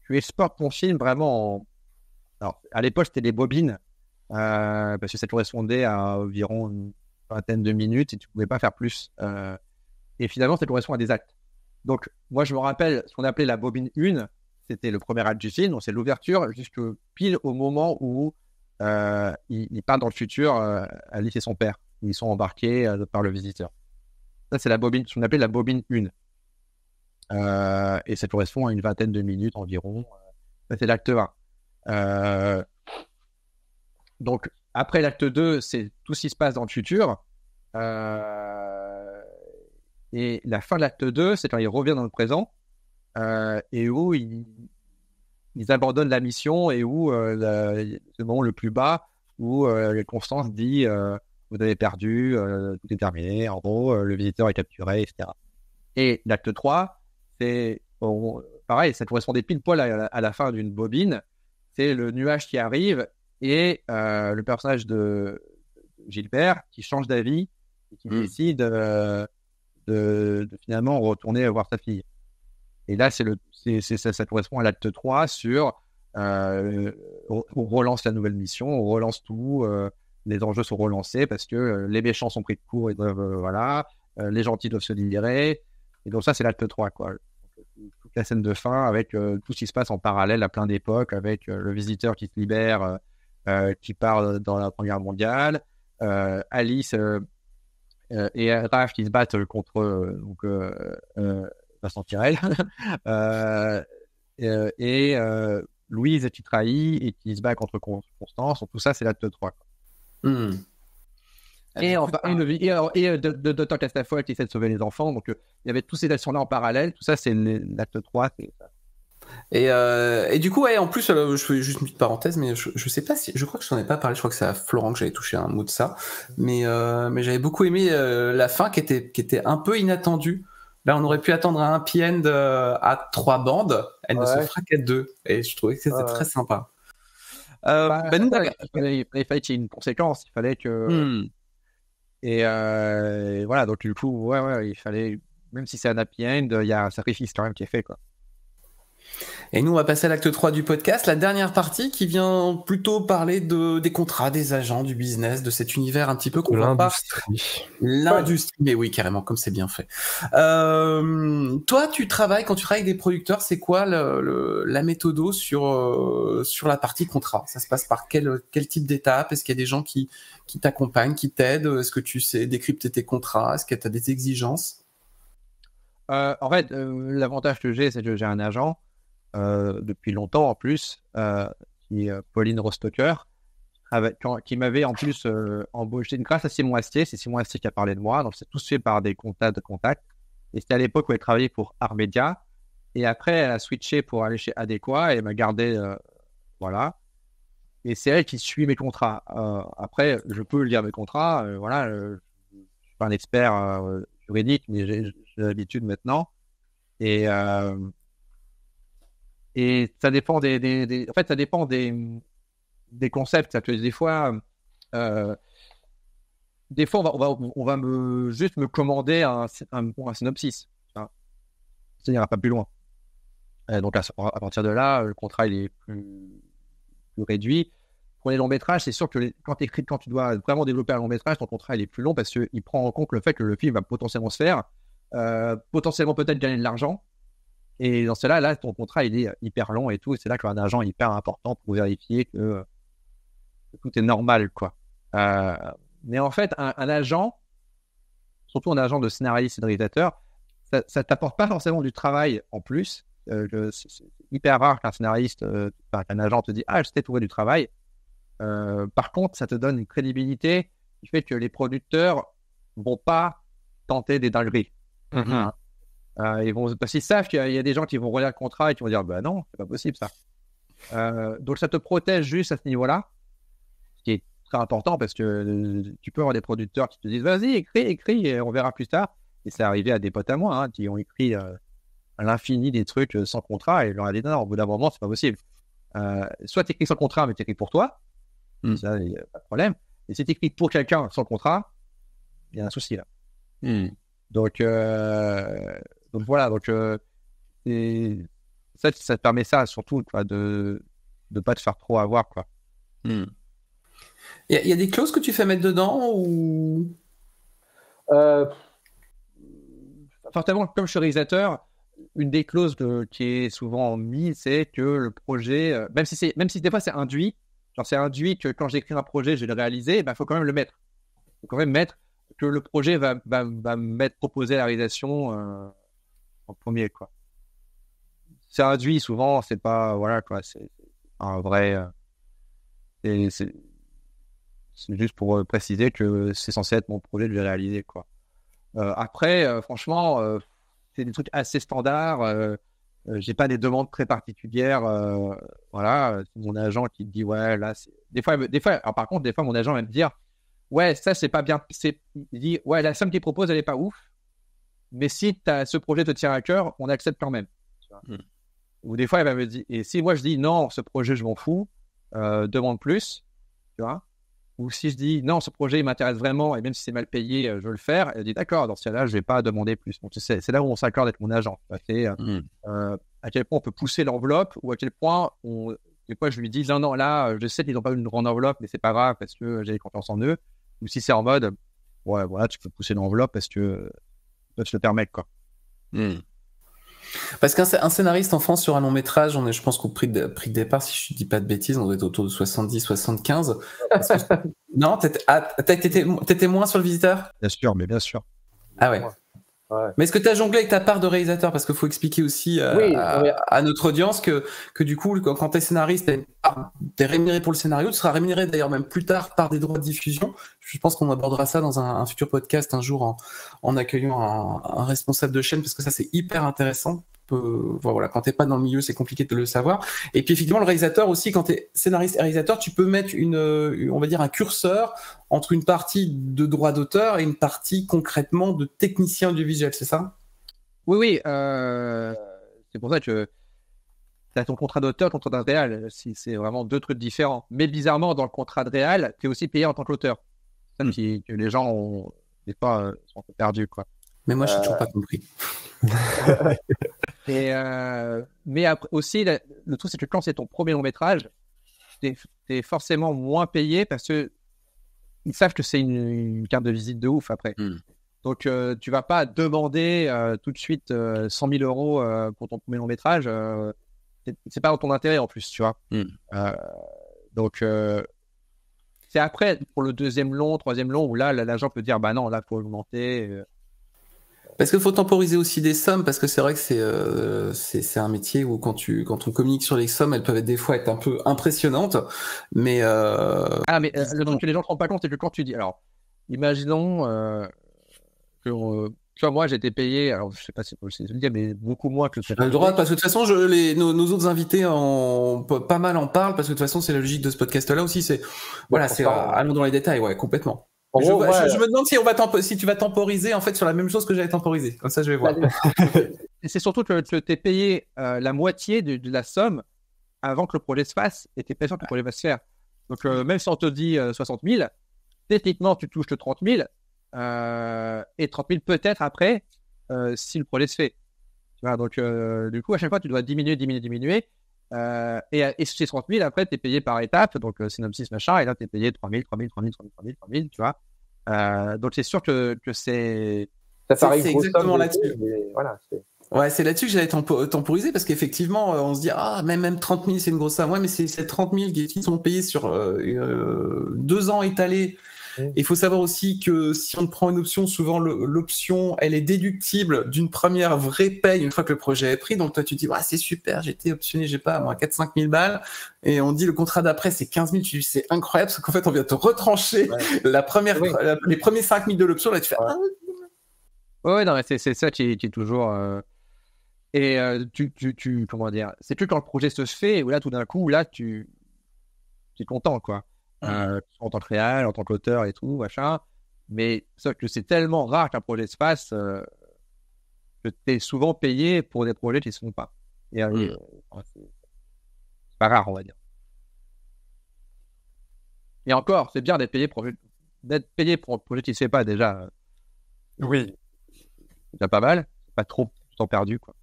exportes ton film vraiment Alors, à l'époque, c'était des bobines, parce que ça correspondait à environ une vingtaine de minutes et tu pouvais pas faire plus. Et finalement, ça correspond à des actes. Donc, moi, je me rappelle ce qu'on appelait la bobine 1, c'était le premier acte du film, donc c'est l'ouverture jusque pile au moment où il part dans le futur, Alice et son père. Ils sont embarqués par le visiteur. Ça, c'est la bobine, ce qu'on appelait la bobine 1. Et ça correspond à une vingtaine de minutes environ. Ça, c'est l'acte 1. Donc, après l'acte 2, c'est tout ce qui se passe dans le futur. Et la fin de l'acte 2, c'est quand il revient dans le présent et où ils abandonnent la mission et où le moment le plus bas où Constance dit vous avez perdu, tout est terminé, en gros, le visiteur est capturé, etc. Et l'acte 3, c'est pareil, ça correspondait pile poil à la fin d'une bobine. C'est le nuage qui arrive et le personnage de Gilbert qui change d'avis et qui décide de finalement retourner voir sa fille. Et là, ça correspond à l'acte 3 sur on relance la nouvelle mission, on relance tout, les enjeux sont relancés parce que les méchants sont pris de court et doivent, les gentils doivent se libérer. Et donc ça, c'est l'acte 3, quoi. Toute la scène de fin avec tout ce qui se passe en parallèle à plein d'époques, avec le visiteur qui se libère, qui part dans la Première Guerre mondiale, Alice et Raph qui se battent contre Vincent Tirel, et Louise qui trahit et qui se bat contre Constance. Donc, tout ça, c'est l'acte 3. Et de Tant Castafolle qui essaie de sauver les enfants. Donc, il y avait toutes ces actions-là en parallèle. Tout ça, c'est l'acte 3. Et du coup, en plus, je fais juste une petite parenthèse, mais je sais pas si, je crois que je t'en ai pas parlé, je crois que c'est à Florent que j'avais touché un mot de ça, mais j'avais beaucoup aimé la fin qui était un peu inattendue. Là, on aurait pu attendre un happy end à 3 bandes, elle ne se fera qu'à 2, et je trouvais que c'était très sympa. Il fallait qu'il y ait une conséquence, il fallait que... Et voilà, donc du coup, il fallait, même si c'est un happy end, il y a un sacrifice quand même qui est fait, quoi. Et nous, on va passer à l'acte 3 du podcast, la dernière partie qui vient plutôt parler des contrats, des agents, du business, de cet univers un petit peu qu'on voit pas. L'industrie, mais oui, carrément, comme c'est bien fait. Toi, quand tu travailles avec des producteurs, c'est quoi la méthodo sur la partie contrat? Ça se passe par quel type d'étape? Est-ce qu'il y a des gens qui t'accompagnent, qui t'aident? Est-ce que tu sais décrypter tes contrats? Est-ce que tu as des exigences? En fait, l'avantage que j'ai, c'est que j'ai un agent depuis longtemps en plus, qui est Pauline Rostocker, qui m'avait en plus embauché grâce à Simon Astier. C'est Simon Astier qui a parlé de moi, donc c'est tout fait par des contacts. Et c'était à l'époque où elle travaillait pour Armédia, et après elle a switché pour aller chez Adéquat et elle m'a gardé, voilà. Et c'est elle qui suit mes contrats. Après, je peux lire mes contrats, je suis pas un expert juridique, mais j'ai l'habitude maintenant. Et ça dépend en fait, ça dépend des des concepts. Ça, des fois, on va juste me commander un synopsis. Ça n'ira pas plus loin. Donc, à partir de là, le contrat il est plus réduit. Pour les longs métrages, c'est sûr que quand tu dois vraiment développer un long métrage, ton contrat il est plus long parce qu'il prend en compte le fait que le film va potentiellement se faire, potentiellement peut-être gagner de l'argent. Et dans cela, là, ton contrat il est hyper long et tout. Et c'est là qu'un agent est hyper important pour vérifier que tout est normal, quoi. Mais en fait, un agent, surtout un agent de scénariste et de réalisateur, ça t'apporte pas forcément du travail en plus. C'est hyper rare qu'un scénariste, qu'un agent te dit je t'ai trouvé du travail. Par contre, ça te donne une crédibilité qui fait que les producteurs vont pas tenter des dingueries. Parce qu'ils savent qu'il y a des gens qui vont relire le contrat et qui vont dire non, c'est pas possible ça. Donc ça te protège juste à ce niveau-là, ce qui est très important parce que tu peux avoir des producteurs qui te disent vas-y, écris et on verra plus tard. Et c'est arrivé à des potes à moi qui ont écrit à l'infini des trucs sans contrat et je leur ai dit non, au bout d'un moment, c'est pas possible. Soit tu écris sans contrat, mais tu écris pour toi, ça, il n'y a pas de problème. Et si tu écris pour quelqu'un sans contrat, il y a un souci là. Donc voilà, ça te permet ça surtout quoi, de pas te faire trop avoir quoi. Il y a des clauses que tu fais mettre dedans ou forcément, comme je suis réalisateur, une des clauses qui est souvent mise, c'est que le projet, même si des fois c'est induit, genre c'est induit que quand j'écris un projet, je vais le réaliser, faut quand même le mettre. Il faut quand même mettre que le projet va m'être proposé à la réalisation en premier, quoi. C'est induit souvent, c'est pas, voilà, quoi, c'est un vrai... c'est juste pour préciser que c'est censé être mon projet de le réaliser, quoi. Après, franchement, c'est des trucs assez standards. J'ai pas des demandes très particulières. Voilà, c'est mon agent qui me dit ouais, là, c'est... Des fois, alors, par contre, des fois, mon agent va me dire ouais, ça, c'est pas bien. Il dit ouais, la somme qu'il propose, elle est pas ouf. Mais si ce projet te tient à cœur, on accepte quand même. Tu vois. Ou des fois, il va me dire et si moi je dis non, ce projet, je m'en fous, demande plus, tu vois. Ou si je dis non, ce projet il m'intéresse vraiment et même si c'est mal payé, je veux le faire, elle dit d'accord, dans ce cas-là, je vais pas demander plus. Donc c'est là où on s'accorde avec mon agent. C'est à quel point on peut pousser l'enveloppe ou à quel point des fois je lui dis non, là, je sais qu'ils n'ont pas une grande enveloppe, mais c'est pas grave parce que j'ai confiance en eux. Ou si c'est en mode ouais, voilà, tu peux pousser l'enveloppe parce que toi, tu le permets, quoi. Parce qu'un scénariste en France sur un long métrage, je pense qu'au prix de départ, si je dis pas de bêtises, on doit être autour de 70-75. Non, t'étais moins sur Le Visiteur ? Bien sûr, mais bien sûr. Ah ouais. Mais est-ce que tu as jonglé avec ta part de réalisateur ? Parce qu'il faut expliquer aussi à notre audience que du coup, quand tu es scénariste, tu es rémunéré pour le scénario, tu seras rémunéré d'ailleurs même plus tard par des droits de diffusion. Je pense qu'on abordera ça dans un futur podcast un jour en accueillant un responsable de chaîne, parce que ça, c'est hyper intéressant. Voilà, quand t'es pas dans le milieu, c'est compliqué de le savoir. Et puis effectivement, le réalisateur aussi, quand t'es scénariste et réalisateur, tu peux mettre on va dire un curseur entre une partie de droit d'auteur et une partie concrètement de technicien audiovisuel, c'est ça ? Oui. C'est pour ça que t'as ton contrat d'auteur, ton contrat de réal. C'est vraiment deux trucs différents. Mais bizarrement, dans le contrat de réal, t'es aussi payé en tant qu'auteur. C'est ça que les gens sont un peu perdus, quoi. Mais moi, je n'ai toujours pas compris. Mais après, aussi, le truc, c'est que quand c'est ton premier long métrage, t'es forcément moins payé parce que ils savent que c'est une carte de visite de ouf après. Donc, tu vas pas demander tout de suite 100 000 euros pour ton premier long métrage. C'est pas dans ton intérêt en plus, tu vois. Donc, c'est après, pour le deuxième long, troisième long, où là, l'agent peut dire bah non, là, faut augmenter. Parce qu'il faut temporiser aussi des sommes, parce que c'est vrai que c'est un métier où quand on communique sur les sommes, elles peuvent des fois être un peu impressionnantes, mais le truc que les gens ne se rendent pas compte, c'est que quand tu dis, alors, imaginons que tu vois, moi j'étais payé, alors je sais pas si je sais le dire, mais beaucoup moins que le droit, parce que de toute façon, nos autres invités pas mal en parlent, parce que de toute façon, c'est la logique de ce podcast-là aussi, allons dans les détails, ouais, complètement. Je me demande si tu vas temporiser en fait sur la même chose que j'avais temporisé. Comme ça, je vais voir. C'est surtout que tu t'es payé la moitié de la somme avant que le projet se fasse et tu es pas sûr que le projet va se faire. Donc, même si on te dit 60 000, techniquement, tu touches le 30 000, et 30 000 peut-être après, si le projet se fait. Tu vois, donc, du coup, à chaque fois, tu dois diminuer. Et ces 30 000, après, tu es payé par étape, donc synopsis, machin, et là, tu es payé 3 000, tu vois. Donc, c'est sûr que c'est... Ça c'est exactement là-dessus. Voilà, ouais, c'est là-dessus que j'allais temporiser, parce qu'effectivement, on se dit, même 30 000, c'est une grosse somme. Ouais, mais c'est 30 000 qui sont payés sur 2 ans étalés. Il faut savoir aussi que si on prend une option, souvent l'option, elle est déductible d'une première vraie paye une fois que le projet est pris. Donc toi, tu te dis, c'est super, j'ai été optionné, j'ai pas, moi, 4-5 000 balles. Et on dit, le contrat d'après, c'est 15 000. Tu dis, c'est incroyable, parce qu'en fait, on vient te retrancher les premiers 5 000 de l'option. Là, tu fais, Ouais, non, mais c'est ça qui est toujours... Et comment dire, c'est que quand le projet se fait, où là, tout d'un coup, là, tu es content, quoi. En tant que réal, en tant qu'auteur et tout, machin. Mais sauf que c'est tellement rare qu'un projet se fasse que tu es souvent payé pour des projets qui ne se font pas. Et c'est pas rare, on va dire. Et encore, c'est bien d'être payé pour un projet qui ne se fait pas, déjà. Oui. C'est déjà pas mal. Pas trop de temps perdu, quoi.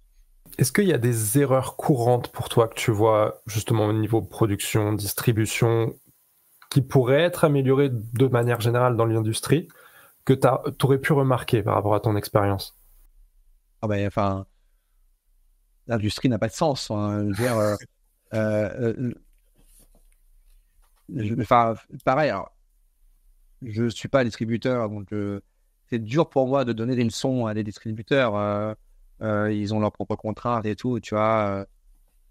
Est-ce qu'il y a des erreurs courantes pour toi que tu vois justement au niveau production, distribution, qui pourraient être améliorées de manière générale dans l'industrie, que tu aurais pu remarquer par rapport à ton expérience? L'industrie n'a pas de sens. Je veux dire, pareil, alors, je ne suis pas distributeur, donc c'est dur pour moi de donner des leçons à des distributeurs. Ils ont leurs propres contraintes et tout, tu vois.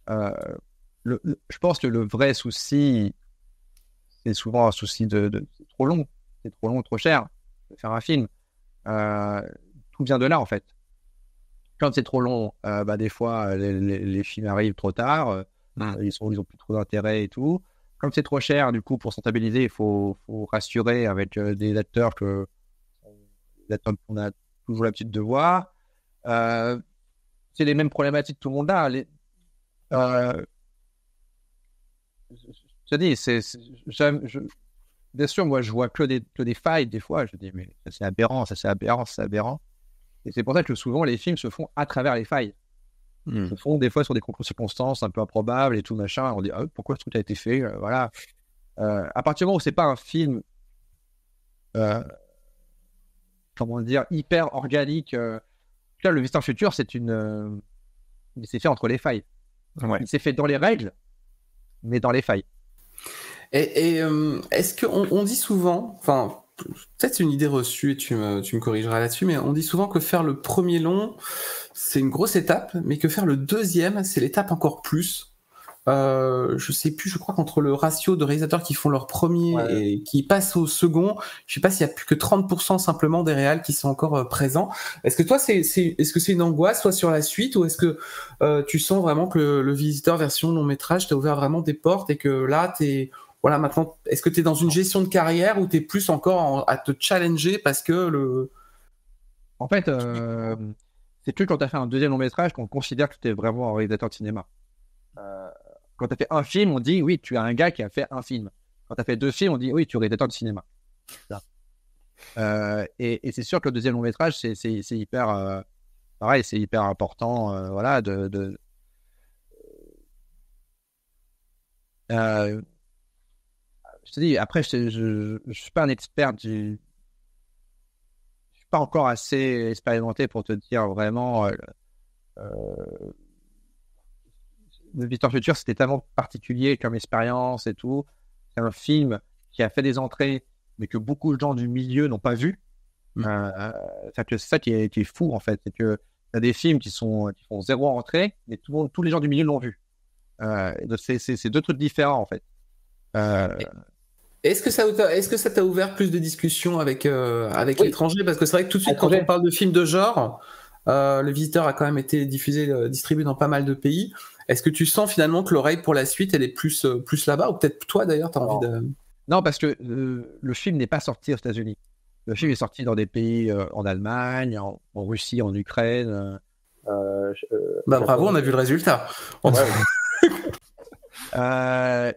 Je pense que le vrai souci, c'est souvent un souci de c'est trop long, trop cher de faire un film. Tout vient de là, en fait. Quand c'est trop long, des fois, les films arrivent trop tard, ils ont plus trop d'intérêt et tout. Comme c'est trop cher, du coup, pour se rentabiliser, il faut rassurer avec des acteurs qu'on a toujours l'habitude de voir. C'est les mêmes problématiques que tout le monde a. Je te dis, bien sûr, moi, je vois que des failles des fois. Je dis, mais ça, c'est aberrant. Et c'est pour ça que souvent, les films se font à travers les failles. Se font des fois sur des concours de circonstances un peu improbables et tout, machin. On dit, pourquoi ce truc a été fait voilà. À partir du moment où c'est pas un film, comment dire, hyper organique. Là, le Visiteur Futur, il s'est fait entre les failles. Ouais. Il s'est fait dans les règles, mais dans les failles. Et est-ce qu'on dit souvent, enfin, peut-être c'est une idée reçue et tu me corrigeras là-dessus, mais on dit souvent que faire le premier long, c'est une grosse étape, mais que faire le deuxième, c'est l'étape encore plus. Je sais plus, je crois qu'entre le ratio de réalisateurs qui font leur premier et qui passent au second, je sais pas s'il y a plus que 30% simplement des réals qui sont encore présents. Est-ce que toi, est-ce que c'est une angoisse, soit sur la suite, ou est-ce que tu sens vraiment que le Visiteur version long métrage t'a ouvert vraiment des portes et que là, voilà, maintenant, est-ce que t'es dans une gestion de carrière ou t'es plus encore à te challenger parce que En fait, c'est que quand t'as fait un deuxième long métrage qu'on considère que t'es vraiment un réalisateur de cinéma. Quand tu as fait un film, on dit oui, tu es un gars qui a fait un film. Quand tu as fait 2 films, on dit oui, tu es réalisateur de cinéma. Et c'est sûr que le deuxième long métrage, c'est hyper pareil, c'est hyper important. Voilà, je te dis, après, je suis pas un expert, je suis pas encore assez expérimenté pour te dire vraiment. Le Visiteur Futur, c'était tellement particulier comme expérience et tout. C'est un film qui a fait des entrées, mais que beaucoup de gens du milieu n'ont pas vu. C'est ça qui est fou, en fait. C'est que y a des films qui font 0 entrée, mais tous les gens du milieu l'ont vu. C'est 2 trucs différents, en fait. Est-ce que ça t'a ouvert plus de discussions avec l'étranger? Parce que c'est vrai que tout de suite, quand on parle de films de genre, le Visiteur a quand même été distribué dans pas mal de pays. Est-ce que tu sens finalement que l'oreille pour la suite, elle est plus là-bas? Ou peut-être toi d'ailleurs, tu as envie de... Non, parce que le film n'est pas sorti aux États-Unis. Le film est sorti dans des pays en Allemagne, en Russie, en Ukraine. Bravo, on a vu le résultat.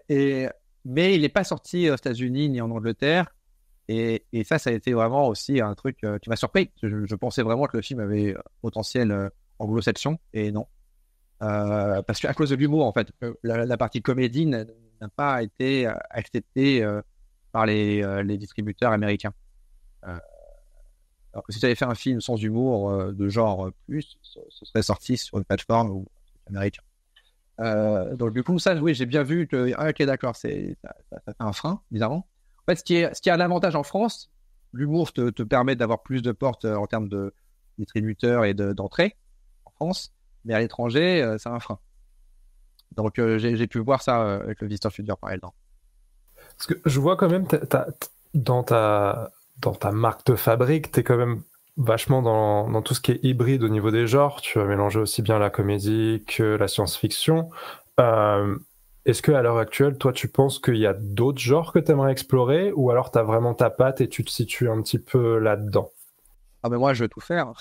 Et mais il n'est pas sorti aux États-Unis ni en Angleterre. Et ça a été vraiment aussi un truc qui m'a surpris. Je pensais vraiment que le film avait potentiel anglo-saxon, et non. Parce qu'à cause de l'humour, en fait, la partie comédie n'a pas été acceptée par les distributeurs américains. Alors que si tu avais fait un film sans humour de genre plus, ce serait sorti sur une plateforme ou américaine. Donc du coup, ça, oui, j'ai bien vu que, ok, d'accord, ça fait un frein, bizarrement. En fait, ce qui est un avantage en France, l'humour te permet d'avoir plus de portes en termes de distributeurs et d'entrée en France, mais à l'étranger, c'est un frein. Donc j'ai pu voir ça avec le Visiteur Futur, par exemple. Parce que je vois quand même, dans ta marque de fabrique, tu es quand même vachement dans tout ce qui est hybride au niveau des genres. Tu vas mélanger aussi bien la comédie que la science-fiction. Est-ce qu'à l'heure actuelle, toi, tu penses qu'il y a d'autres genres que tu aimerais explorer, ou alors tu as vraiment ta patte et tu te situes un petit peu là-dedans? Ah ben moi, je veux tout faire.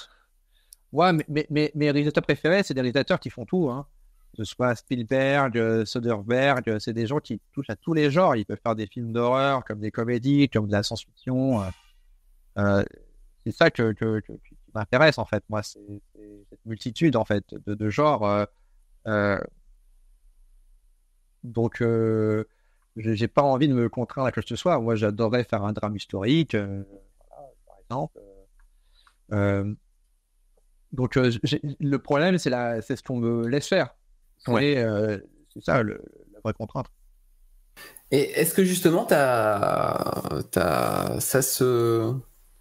Ouais, mais mes réalisateurs préférés, c'est des réalisateurs qui font tout, hein. Que ce soit Spielberg, Soderbergh, c'est des gens qui touchent à tous les genres. Ils peuvent faire des films d'horreur, comme des comédies, comme de la science-fiction. C'est ça qui m'intéresse, en fait. Moi, c'est cette multitude, en fait, de genres. Donc, j'ai pas envie de me contraindre à quoi que ce soit. Moi, j'adorerais faire un drame historique, voilà, par exemple. Donc, le problème, c'est ce qu'on me laisse faire. C'est ça la vraie contrainte. Et est-ce que justement,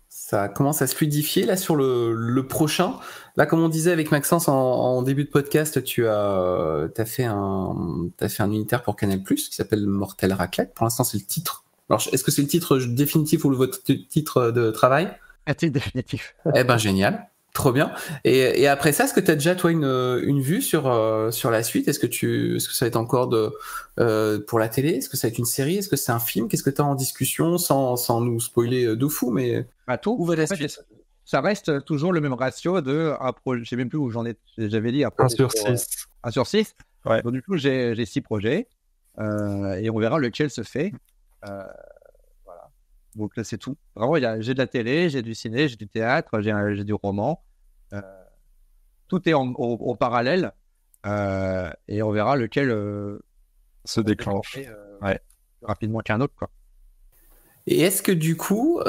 ça commence à se fluidifier là sur le prochain? Là, comme on disait avec Maxence en début de podcast, tu as fait un unitaire pour Canal+, qui s'appelle Mortel Raclette. Pour l'instant, c'est le titre. Alors, est-ce que c'est le titre définitif ou votre titre de travail? Un titre définitif. Eh ben, génial. Trop bien. Et après ça, est-ce que tu as déjà, toi, une vue sur la suite? Est-ce que ça va être encore pour la télé? Est-ce que ça va être une série? Est-ce que c'est un film? Qu'est-ce que tu as en discussion sans nous spoiler de fou, mais tout, où va la suite? Ça reste toujours le même ratio de un projet. Je sais même plus où j'avais dit un projet. 1 sur 6. 1 sur 6. Ouais. Donc du coup, j'ai 6 projets et on verra lequel se fait. Voilà. Donc là, c'est tout. Vraiment, j'ai de la télé, j'ai du ciné, j'ai du théâtre, j'ai du roman. Tout est au parallèle et on verra lequel se déclenche plus rapidement qu'un autre, quoi. Et est-ce que du coup,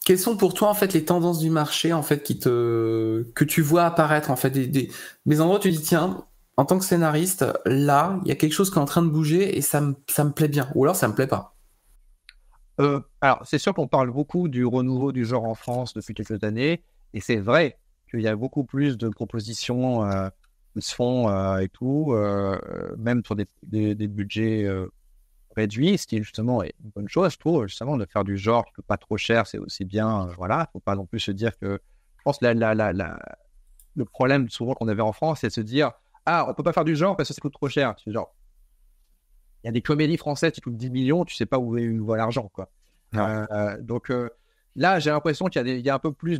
quelles sont pour toi en fait les tendances du marché en fait que tu vois apparaître en fait des endroits où tu dis tiens, en tant que scénariste, là il y a quelque chose qui est en train de bouger et ça me plaît bien, ou alors ça me plaît pas? Alors c'est sûr qu'on parle beaucoup du renouveau du genre en France depuis quelques années, et c'est vrai qu'il y a beaucoup plus de propositions qui se font et tout, même sur des budgets réduits, ce qui justement est une bonne chose, je trouve, justement, de faire du genre qui coûte pas trop cher, c'est aussi bien, voilà, faut pas non plus se dire que, je pense le problème souvent qu'on avait en France, c'est de se dire, on peut pas faire du genre parce que ça coûte trop cher. C'est genre, il y a des comédies françaises qui coûtent 10 millions, tu sais pas où va l'argent, quoi. Donc là, j'ai l'impression qu'il y a un peu plus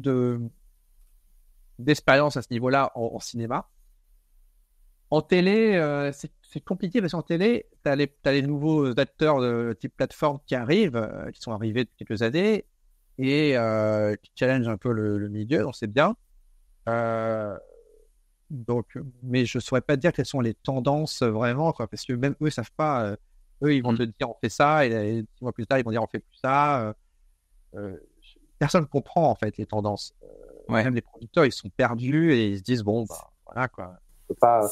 d'expérience à ce niveau-là en cinéma. En télé, c'est compliqué parce qu'en télé, t'as les nouveaux acteurs de type plateforme qui arrivent, qui sont arrivés depuis quelques années et qui challengent un peu le milieu, donc c'est bien. Donc, mais je ne saurais pas dire quelles sont les tendances vraiment, quoi, parce que même eux ne savent pas. Eux, ils vont te dire on fait ça, et 6 mois plus tard, ils vont dire on fait plus ça. Personne ne comprend en fait les tendances. Même les producteurs, ils sont perdus et ils se disent bon, voilà quoi.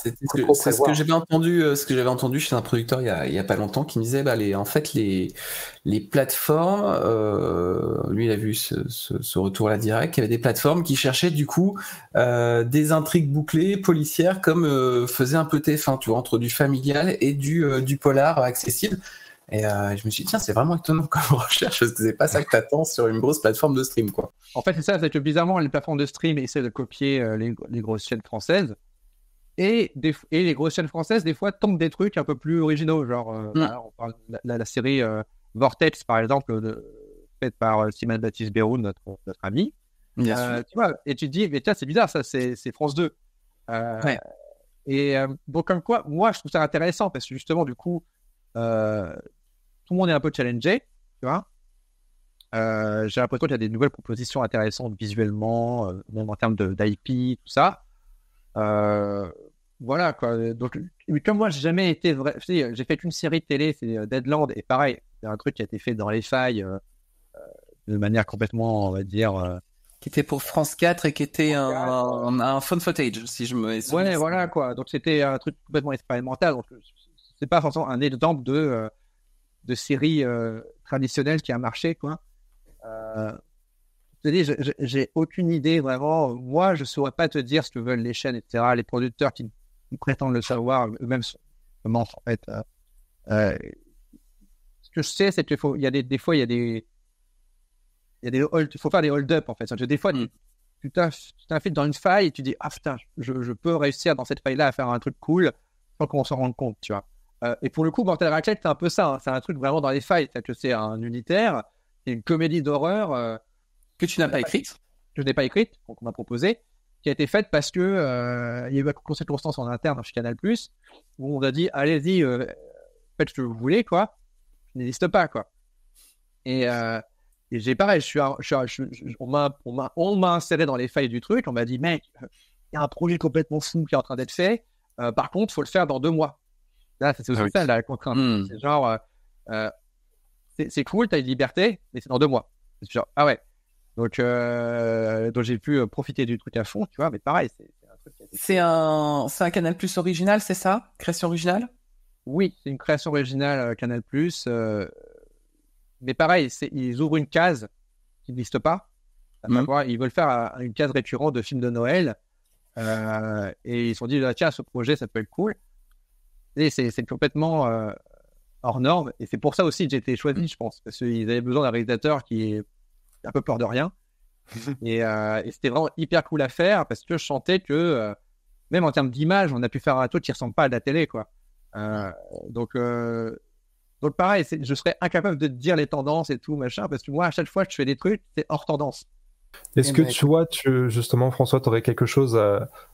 C'est ce que j'avais entendu chez un producteur il y a pas longtemps qui me disait en fait les plateformes, lui il a vu ce retour là direct, il y avait des plateformes qui cherchaient du coup des intrigues bouclées policières comme faisait un peu TF1, tu vois, entre du familial et du polar accessible. Et je me suis dit tiens, c'est vraiment étonnant comme recherche parce que c'est pas ça que t'attends sur une grosse plateforme de stream, quoi. En fait c'est ça, c'est que bizarrement les plateformes de stream essaient de copier les grosses chaînes françaises. Et les grosses chaînes françaises, des fois, tentent des trucs un peu plus originaux. Genre, on parle de la série Vortex, par exemple, faite par Simon Baptiste Béroun, notre ami. Tu vois, et tu te dis, mais tiens, c'est bizarre, ça, c'est France 2. Et donc, comme quoi, moi, je trouve ça intéressant parce que justement, du coup, tout le monde est un peu challengé, tu vois. J'ai l'impression qu'il y a des nouvelles propositions intéressantes visuellement, même en termes d'IP, tout ça. Voilà quoi. Donc, comme moi, j'ai jamais été vrai. J'ai fait une série de télé, c'est Deadland, et pareil, c'est un truc qui a été fait dans les failles, de manière complètement, on va dire. Qui était pour France 4 et qui était un fun footage, si je me souviens. Ouais, voilà quoi. Donc c'était un truc complètement expérimental. Donc c'est pas forcément un exemple de série traditionnelle qui a marché quoi. Je te dis, j'ai aucune idée vraiment. Moi, je saurais pas te dire ce que veulent les chaînes, etc. Les producteurs qui prétendent le savoir, eux-mêmes comment en fait. Ce que je sais, c'est qu'il faut, il y a des fois, il faut faire des hold-up en fait. Des fois, tu t'infiles dans une faille et tu dis ah putain, je peux réussir dans cette faille-là à faire un truc cool sans qu'on s'en rende compte, tu vois. Et pour le coup, Mortal Raclette, c'est un peu ça. Hein. C'est un truc vraiment dans les failles. C'est-à-dire que c'est un unitaire, c'est une comédie d'horreur que tu n'as pas écrite, que je n'ai pas écrite, qu'on m'a proposé, qui a été faite parce que il y a eu une circonstance en interne chez Canal+, où on a dit allez-y, faites ce que vous voulez, quoi. Je n'existe pas, quoi. Et j'ai pareil, on m'a inséré dans les failles du truc. On m'a dit, mec, il y a un projet complètement fou qui est en train d'être fait. Par contre, il faut le faire dans 2 mois. Là, c'est aussi ça la contrainte. C'est genre, c'est cool, t'as une liberté, mais c'est dans 2 mois. C'est genre, ah ouais. Donc j'ai pu profiter du truc à fond, tu vois. Mais pareil, c'est un truc. C'est un Canal+ original, c'est ça? Création originale? Oui, c'est une création originale Canal+. Mais pareil, ils ouvrent une case qui n'existe pas. Ils veulent faire une case récurrente de films de Noël. Et ils se sont dit, tiens, ce projet, ça peut être cool. Et c'est complètement hors norme. Et c'est pour ça aussi que j'ai été choisi, je pense. Parce qu'ils avaient besoin d'un réalisateur qui ait un peu peur de rien. et c'était vraiment hyper cool à faire parce que je sentais que, même en termes d'image, on a pu faire un truc qui ne ressemble pas à la télé, quoi. Donc pareil, je serais incapable de te dire les tendances et tout, machin, parce que moi, à chaque fois que je fais des trucs, c'est hors tendance. Est-ce que tu vois, justement, François, tu aurais quelque chose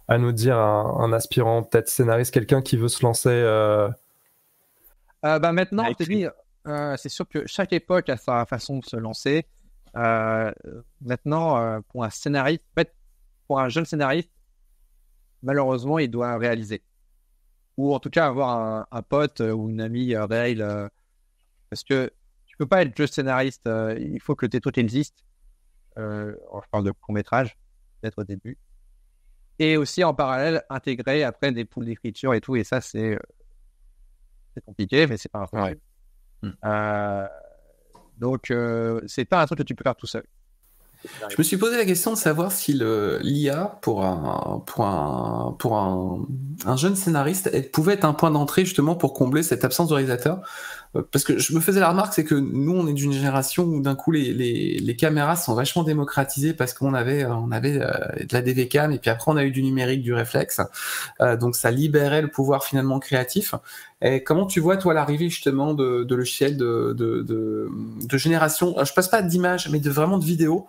à nous dire, un aspirant, peut-être scénariste, quelqu'un qui veut se lancer Maintenant, c'est sûr que chaque époque a sa façon de se lancer. Maintenant, pour un scénariste, en fait, pour un jeune scénariste, malheureusement, il doit réaliser. Ou en tout cas avoir un pote ou une amie réelle, parce que tu peux pas être juste scénariste, il faut que toi t'existes. Je parle de court-métrage, peut-être au début. Et aussi en parallèle, intégrer après des poules d'écriture et tout, et ça c'est compliqué, mais c'est pas impossible. Donc c'est pas un truc que tu peux faire tout seul. Je me suis posé la question de savoir si l'IA pour un jeune scénariste pouvait être un point d'entrée justement pour combler cette absence de réalisateur. Parce que je me faisais la remarque, c'est que nous on est d'une génération où d'un coup les caméras sont vachement démocratisées parce qu'on avait de la DV-cam et puis après on a eu du numérique, du réflexe. Donc ça libérait le pouvoir finalement créatif. Et comment tu vois toi l'arrivée justement de logiciels de génération, je passe pas d'images mais vraiment de vidéos.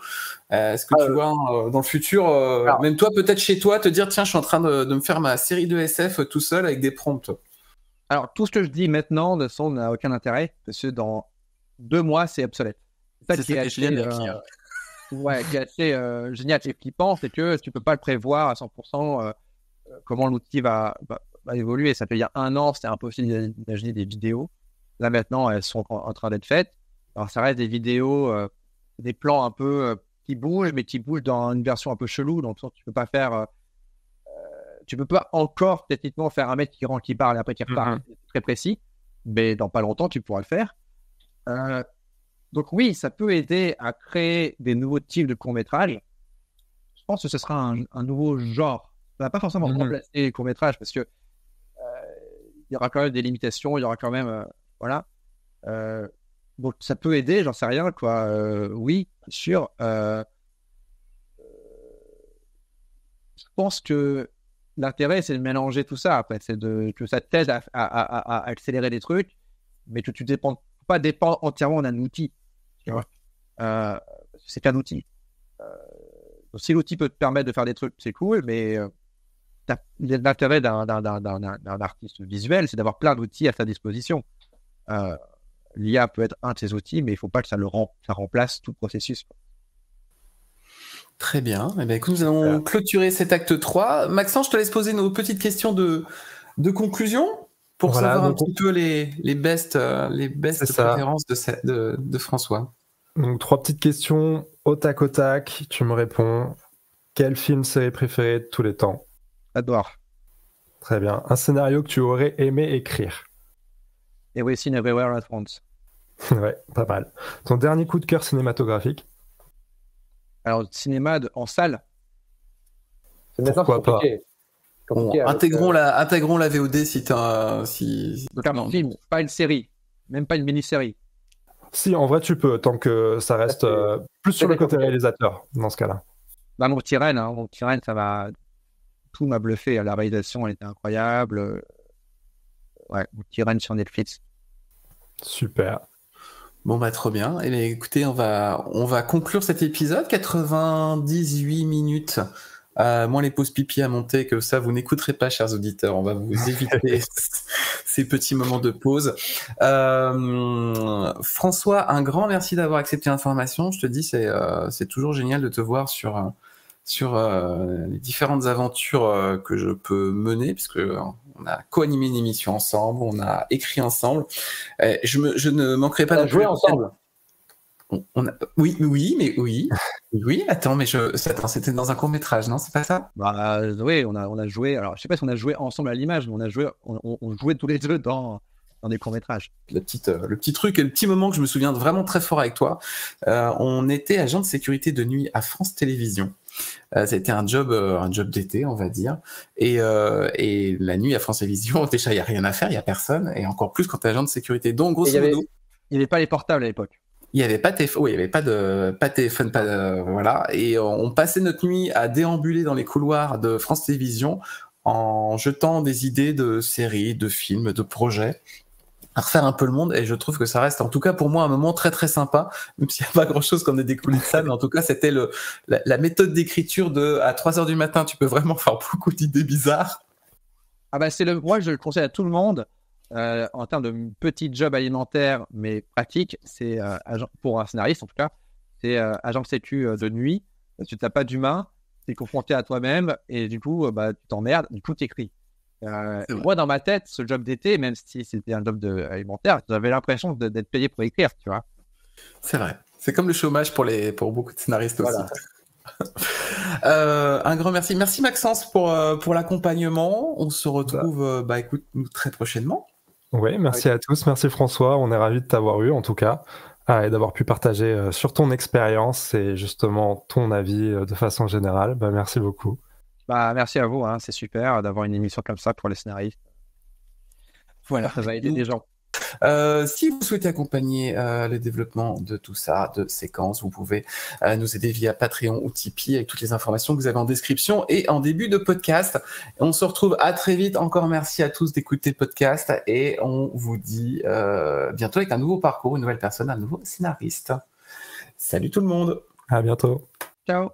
Est-ce que tu vois dans le futur, même toi peut-être chez toi, te dire tiens je suis en train de me faire ma série de SF tout seul avec des prompts? Alors tout ce que je dis maintenant de son n'a aucun intérêt parce que dans 2 mois c'est obsolète. C'est ça qui est génial. Qui est assez génial et flippant, c'est que tu peux pas le prévoir à 100% comment l'outil va évoluer. Ça fait il y a 1 an, c'était impossible d'imaginer des vidéos. Là maintenant, elles sont en train d'être faites. Alors ça reste des vidéos, des plans un peu qui bougent, mais qui bougent dans une version un peu chelou. Donc tu peux pas faire, tu peux pas encore techniquement faire un mec qui rentre, qui parle et après qui repart. C'est très précis, mais dans pas longtemps tu pourras le faire. Donc oui, ça peut aider à créer des nouveaux types de courts-métrages. Je pense que ce sera un nouveau genre. Ça va pas forcément remplacer les courts-métrages parce que il y aura quand même des limitations, il y aura quand même voilà. Donc ça peut aider, j'en sais rien quoi. Oui, sûr. Je pense que l'intérêt c'est de mélanger tout ça après, c'est que ça t'aide à accélérer des trucs, mais que tu dépends pas entièrement d'un outil. Tu vois, c'est qu'un outil. Donc, si l'outil peut te permettre de faire des trucs, c'est cool, mais l'intérêt d'un artiste visuel, c'est d'avoir plein d'outils à sa disposition. l'IA peut être un de ces outils, mais il ne faut pas que ça remplace tout le processus. Très bien. Eh bien, écoute, nous allons clôturer cet acte 3. Maxence, je te laisse poser nos petites questions de conclusion pour savoir un petit peu les best préférences de François. Donc, 3 petites questions au tac au tac. Tu me réponds. Quel film série préféré de tous les temps? Edward. Très bien. Un scénario que tu aurais aimé écrire? Everything Everywhere at Once. Ouais, pas mal. Ton dernier coup de cœur cinématographique? Alors, cinéma en salle. Pourquoi pas? Intégrons la VOD si t'as... Donc un film, pas une série. Même pas une mini-série. Si, en vrai, tu peux, tant que ça reste plus sur le côté réalisateur, dans ce cas-là. Bah, mon petit Rennes, tout m'a bluffé. La réalisation, elle était incroyable. Ouais, mon petit Rennes sur Netflix. Super. Bon, bah, trop bien. Eh bien, écoutez, on va conclure cet épisode. 98 minutes. Moins les pauses pipi à monter, que ça vous n'écouterez pas, chers auditeurs. On va vous éviter ces petits moments de pause. François, un grand merci d'avoir accepté l'information. Je te dis, c'est toujours génial de te voir sur les différentes aventures que je peux mener, puisque on a co-animé une émission ensemble, on a écrit ensemble. Je ne manquerai pas de jouer ensemble. Oui, attends, mais c'était dans un court-métrage, non? C'est pas ça? Bah, oui, on a joué. Alors, je sais pas si on a joué ensemble à l'image, mais on jouait tous les deux dans des courts-métrages. Le petit truc et le petit moment que je me souviens vraiment très fort avec toi. On était agent de sécurité de nuit à France Télévisions. C'était un job d'été, on va dire. Et la nuit à France Télévisions, déjà, il n'y a rien à faire, il n'y a personne. Et encore plus quand tu es agent de sécurité. Donc, grosso modo. Il n'y avait pas les portables à l'époque. Il n'y avait pas de téléphone, il y avait pas de téléphone, voilà. Et on passait notre nuit à déambuler dans les couloirs de France Télévisions en jetant des idées de séries, de films, de projets, à refaire un peu le monde. Et je trouve que ça reste, en tout cas pour moi, un moment très très sympa, même s'il n'y a pas grand-chose qu'on ait découlé de ça. Mais en tout cas, c'était la méthode d'écriture à 3h du matin. Tu peux vraiment faire beaucoup d'idées bizarres. Ah bah moi, je le conseille à tout le monde. En termes de petit job alimentaire mais pratique, c'est pour un scénariste en tout cas, c'est agent de sécu de nuit. Tu n'as pas d'humain, tu es confronté à toi-même et du coup tu t'emmerdes, du coup tu écris. Moi dans ma tête, ce job d'été, même si c'était un job alimentaire, j'avais l'impression d'être payé pour écrire, tu vois. C'est vrai, c'est comme le chômage pour beaucoup de scénaristes aussi. Un grand merci. Merci Maxence pour l'accompagnement. On se retrouve écoute, nous très prochainement. Oui, merci à tous. Merci François. On est ravis de t'avoir eu en tout cas et d'avoir pu partager sur ton expérience et justement ton avis de façon générale. Merci beaucoup. Merci à vous. C'est super d'avoir une émission comme ça pour les scénaristes. Voilà, ça va aider les gens. Si vous souhaitez accompagner le développement de tout ça, de séquences, vous pouvez nous aider via Patreon ou Tipeee avec toutes les informations que vous avez en description et en début de podcast. On se retrouve à très vite. Encore merci à tous d'écouter le podcast et on vous dit bientôt avec un nouveau parcours, une nouvelle personne, un nouveau scénariste. Salut tout le monde. À bientôt. Ciao.